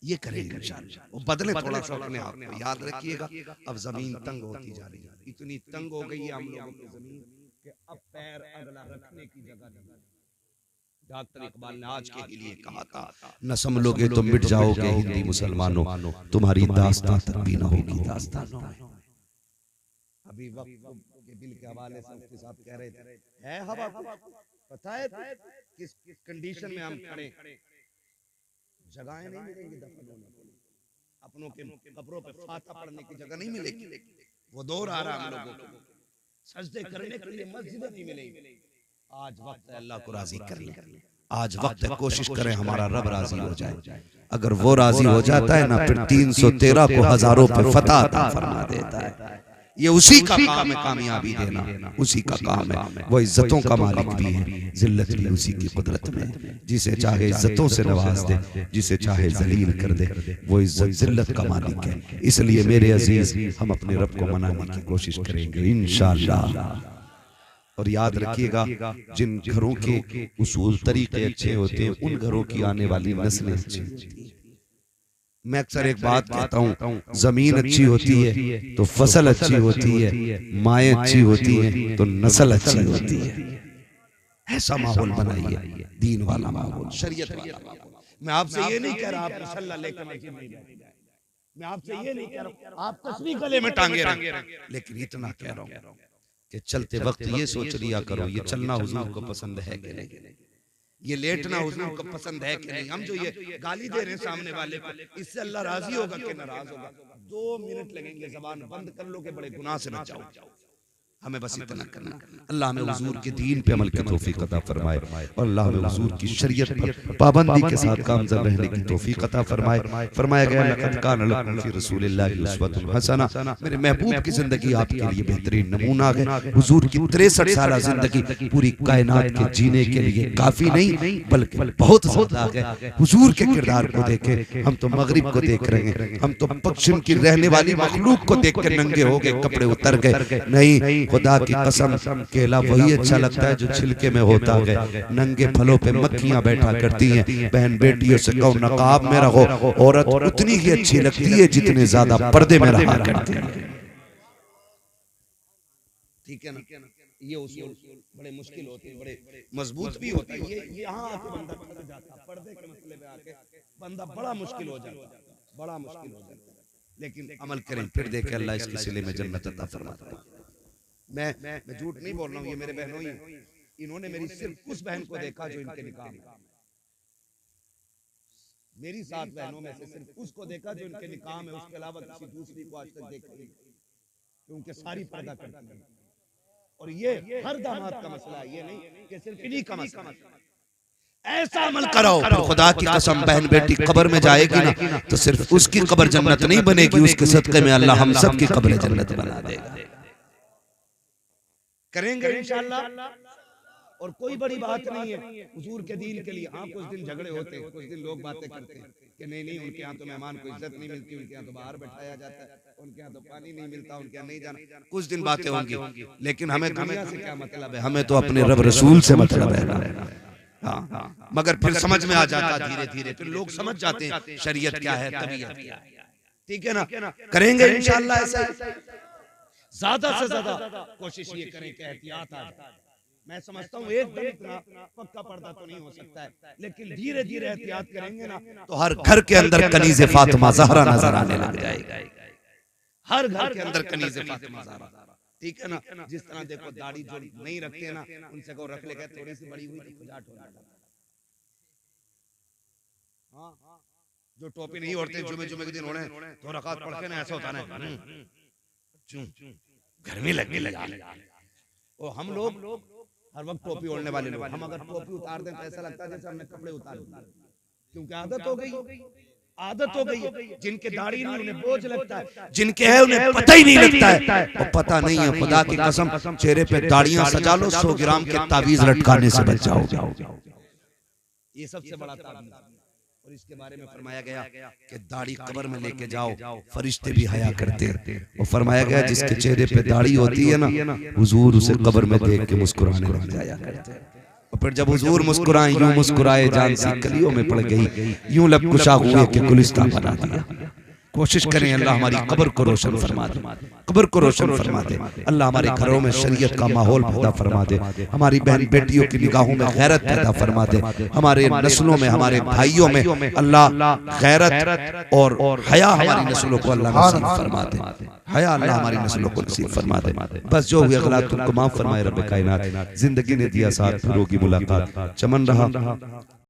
ये करेंगे इंशाअल्लाह। वो बदले थोड़ा सा अपने आप को। याद रखिएगा अब जमीन तंग होती जा रही है, इतनी तंग हो गई है हम लोगों की जमीन कि अब पैर अगला रखने की जगह नहीं। डॉक्टर इकबाल ने आज के लिए कहा था, न संभलोगे तो मिट जाओगे हिंदी मुसलमानों, तुम्हारी दास्तां तक भी न होगी दास्तान। अभी वक्त के दिल के हवाले से मुफ्ती साहब कह रहे थे, है हवा पता है किस कंडीशन में हम खड़े, जगहें नहीं मिलेंगी दफन होने को, अपनों के कब्रों पे फाता पढ़ने की जगह नहीं मिलेगी। वो दौर आ रहा हम लोगों को, सजदे करने के लिए मस्जिदें नहीं मिलेंगी। आज वक्त है अल्लाह को राजी कर ले, आज वक्त है कोशिश करें हमारा रब राजी हो जाए। अगर वो राजी हो जाता है ना, फिर 313 को हजारों पे फतह अता फरमा देता है। ये उसी का काम है कामयाबी देना, उसी का काम है। वो इज्जतों का मालिक भी है, जिल्लत भी उसी की कुदरत में। जिसे चाहे इज्जतों से नवाज दे, जिसे चाहे जलील कर दे, वो इज्जत जिल्लत का मालिक है। इसलिए मेरे अजीज, हम अपने रब को मनाने की कोशिश करेंगे इंशाअल्लाह। और याद रखिएगा, जिन घरों के उसूल तरीके अच्छे होते हैं, उन घरों की आने वाली नस्लें अच्छी होती हैं। मैं अक्सर एक बात कहता हूँ, जमीन अच्छी होती है तो फसल अच्छी होती है, माएँ अच्छी होती हैं तो नस्ल अच्छी होती है। ऐसा माहौल बनाइए, दीन वाला माहौल, शरीयत वाला माहौल। मैं आपसे ये नहीं कह रहा आप मुसल्ला लेकर मस्जिद में जाएं, मैं आपसे ये नहीं कह रहा आप तस्बीह गले में टांगे रखें, लेकिन इतना कह रहा हूँ कि चलते वक्त ये सोच लिया करो, ये चलना हुजूर को पसंद है कि नहीं, ये लेटना हुजूर को पसंद है कि नहीं। हम जो ये गाली दे रहे हैं सामने वाले को, इससे अल्लाह राजी होगा कि नाराज होगा? 2 मिनट लगेंगे, जबान बंद कर लो कि बड़े गुनाह से बचाओ। हमें बस इतना करना। अल्लाह हमें हुजूर के दीन पे अमल की तौफीक अता फरमाए और अल्लाह हमें हुजूर की शरीयत पर पाबंदी के साथ कामयाब रहने की तौफीक अता फरमाए। फरमाया गया, लक़द कान लकुम फी रसूलिल्लाहि उस्वतुन हसना। मेरे महबूब की जिंदगी आपके लिए बेहतरीन नमूना है। हुजूर की 63 साल जिंदगी पूरी कायनात के जीने के लिए काफी नहीं, बल्कि बहुत ज्यादा है। हुजूर के किरदार को देखे, हम तो मगरिब को देख रहे हैं, हम तो पश्चिम की रहने वाली मखलूक को देख कर नंगे हो गए, कपड़े उतर गए। नहीं, खुदा की कसम, केला वही अच्छा लगता है जो छिलके में होता है। नंगे फलों पे मक्खियां बैठा करती हैं। बहन बेटियों से कहो नकाब में रहो, औरत उतनी ही अच्छी लगती है जितने ज्यादा पर्दे में रहा करती है। ठीक है ना? ये उसूल बड़े मुश्किल होते हैं, बड़े मजबूत भी होते हैं। ये यहाँ आके बंदा फंस जाता है, पर्दे के मसले में आके बंदा बड़ा मुश्किल हो जाता है, बड़ा मुश्किल हो जाता है। लेकिन अमल करें, फिर देखें अल्लाह इसके सिले में जन्नत अता फरमाता है। मैं झूठ नहीं बोल रहा हूँ, ये मेरे बहनों ही, इन्होंने मेरी सिर्फ उस बहन को देखा जो इनके निकाह में, मेरी 7 बहनों में से सिर्फ उसको देखा जो इनके निकाह में, उसके अलावा किसी दूसरी को आज तक देखा नहीं, क्योंकि सारी पर्दा करती है। और ये हर दामाद का मसला है, ये नहीं कि सिर्फ इन्हीं का मसला है। ऐसा अमल कराओ, फिर खुदा की कसम बहन बेटी कब्र में जाएगी ना तो सिर्फ उसकी कब्र जन्नत नहीं बनेगी, उसके सदके में अल्लाह हम सब की कब्र जन्नत बना देगा। करेंगे इंशाअल्लाह। और कोई बड़ी बात नहीं है हुजूर के दीन के लिए। हाँ, कुछ दिन झगड़े होते हैं, कुछ दिन लोग बातें करते हैं कि नहीं उनके यहाँ तो मेहमान को इज्जत नहीं मिलती, उनके यहाँ तो बाहर बैठाया जाता है, उनके यहाँ तो पानी नहीं मिलता, उनके यहाँ नहीं जाना। कुछ दिन बातें होंगी, लेकिन हमें दुनिया से क्या मतलब है, हमें तो अपने रब रसूल से मतलब है। हाँ, मगर फिर समझ में आ जाता धीरे धीरे, फिर लोग समझ जाते हैं शरीयत क्या है, तबीयत क्या है। ठीक है ना? करेंगे इंशाअल्लाह ऐसा। ज्यादा से ज्यादा कोशिश ये करें कि एहतियात आ जाए। मैं समझता हूँ एकदम इतना पक्का पर्दा तो नहीं हो सकता है, लेकिन धीरे धीरे एहतियात करेंगे ना तो हर घर के अंदर कनीज़े फातिमा ज़हरा नजर आने लग जाएगा। हर घर के अंदर कनीज़े फातिमा ज़हरा। ठीक है ना? जिस तरह देखो दाढ़ी जो नहीं रखते ना, उनसे को रख ले, थोड़ी सी बड़ी हुई तो खुजाट हो जाता। हाँ, जो टोपी नहीं ओढ़ते, जुमे के दिन ओढ़े तो रकात पढ़ के ना ऐसा होता ना, गर्मी लगने लगी। और हम लोग हर वक्त टोपी ओढ़ने वाले लोग, हम अगर टोपी उतार दें तो ऐसा लगता है जैसे हमने कपड़े उतार दिए, क्योंकि आदत हो गई, आदत हो गई है। जिनके दाढ़ी नहीं उन्हें बोझ लगता है, जिनके है उन्हें पता ही नहीं लगता है। और पता नहीं है, खुदा की कसम चेहरे पे दाढ़ियां सजा लो, 100 ग्राम के तावीज लटकाने से बच जाओगे। ये सबसे बड़ा तावीज। और इसके बारे में फरमाया गया कि दाढ़ी कब्र में लेके जाओ, फरिश्ते भी हया करते हैं। और फरमाया गया जिसके चेहरे पे दाढ़ी होती है ना, हुजूर उसे कब्र में देख के मुस्कुराने लग जाया करते हैं। और फिर जब हुजूर मुस्कुराए, यूं मुस्कुराए जान सी कलियों में पड़ गई, यूं लब कुशा हुए कि गुलिस्तान बना दिया। कोशिश करें अल्लाह हमारी कब्र को रोशन फरमा दे, कब्र को रोशन फरमा दे। अल्लाह हमारे घरों में शरीयत का माहौल पैदा फरमा दे, हमारी बहन बेटियों की निगाहों में गैरत पैदा फरमा दे, हमारे नस्लों में, हमारे भाइयों में अल्लाह गैरत और हया हमारी नस्लों को अल्लाह नसीब फरमा दे, हया अल्लाह हमारी नस्लों को नसीब फरमा दे। बस जो हुए गलत तुमको माफ फरमाए रब कायनात। जिंदगी ने दिया साथ, फिर होगी मुलाकात, चमन रहा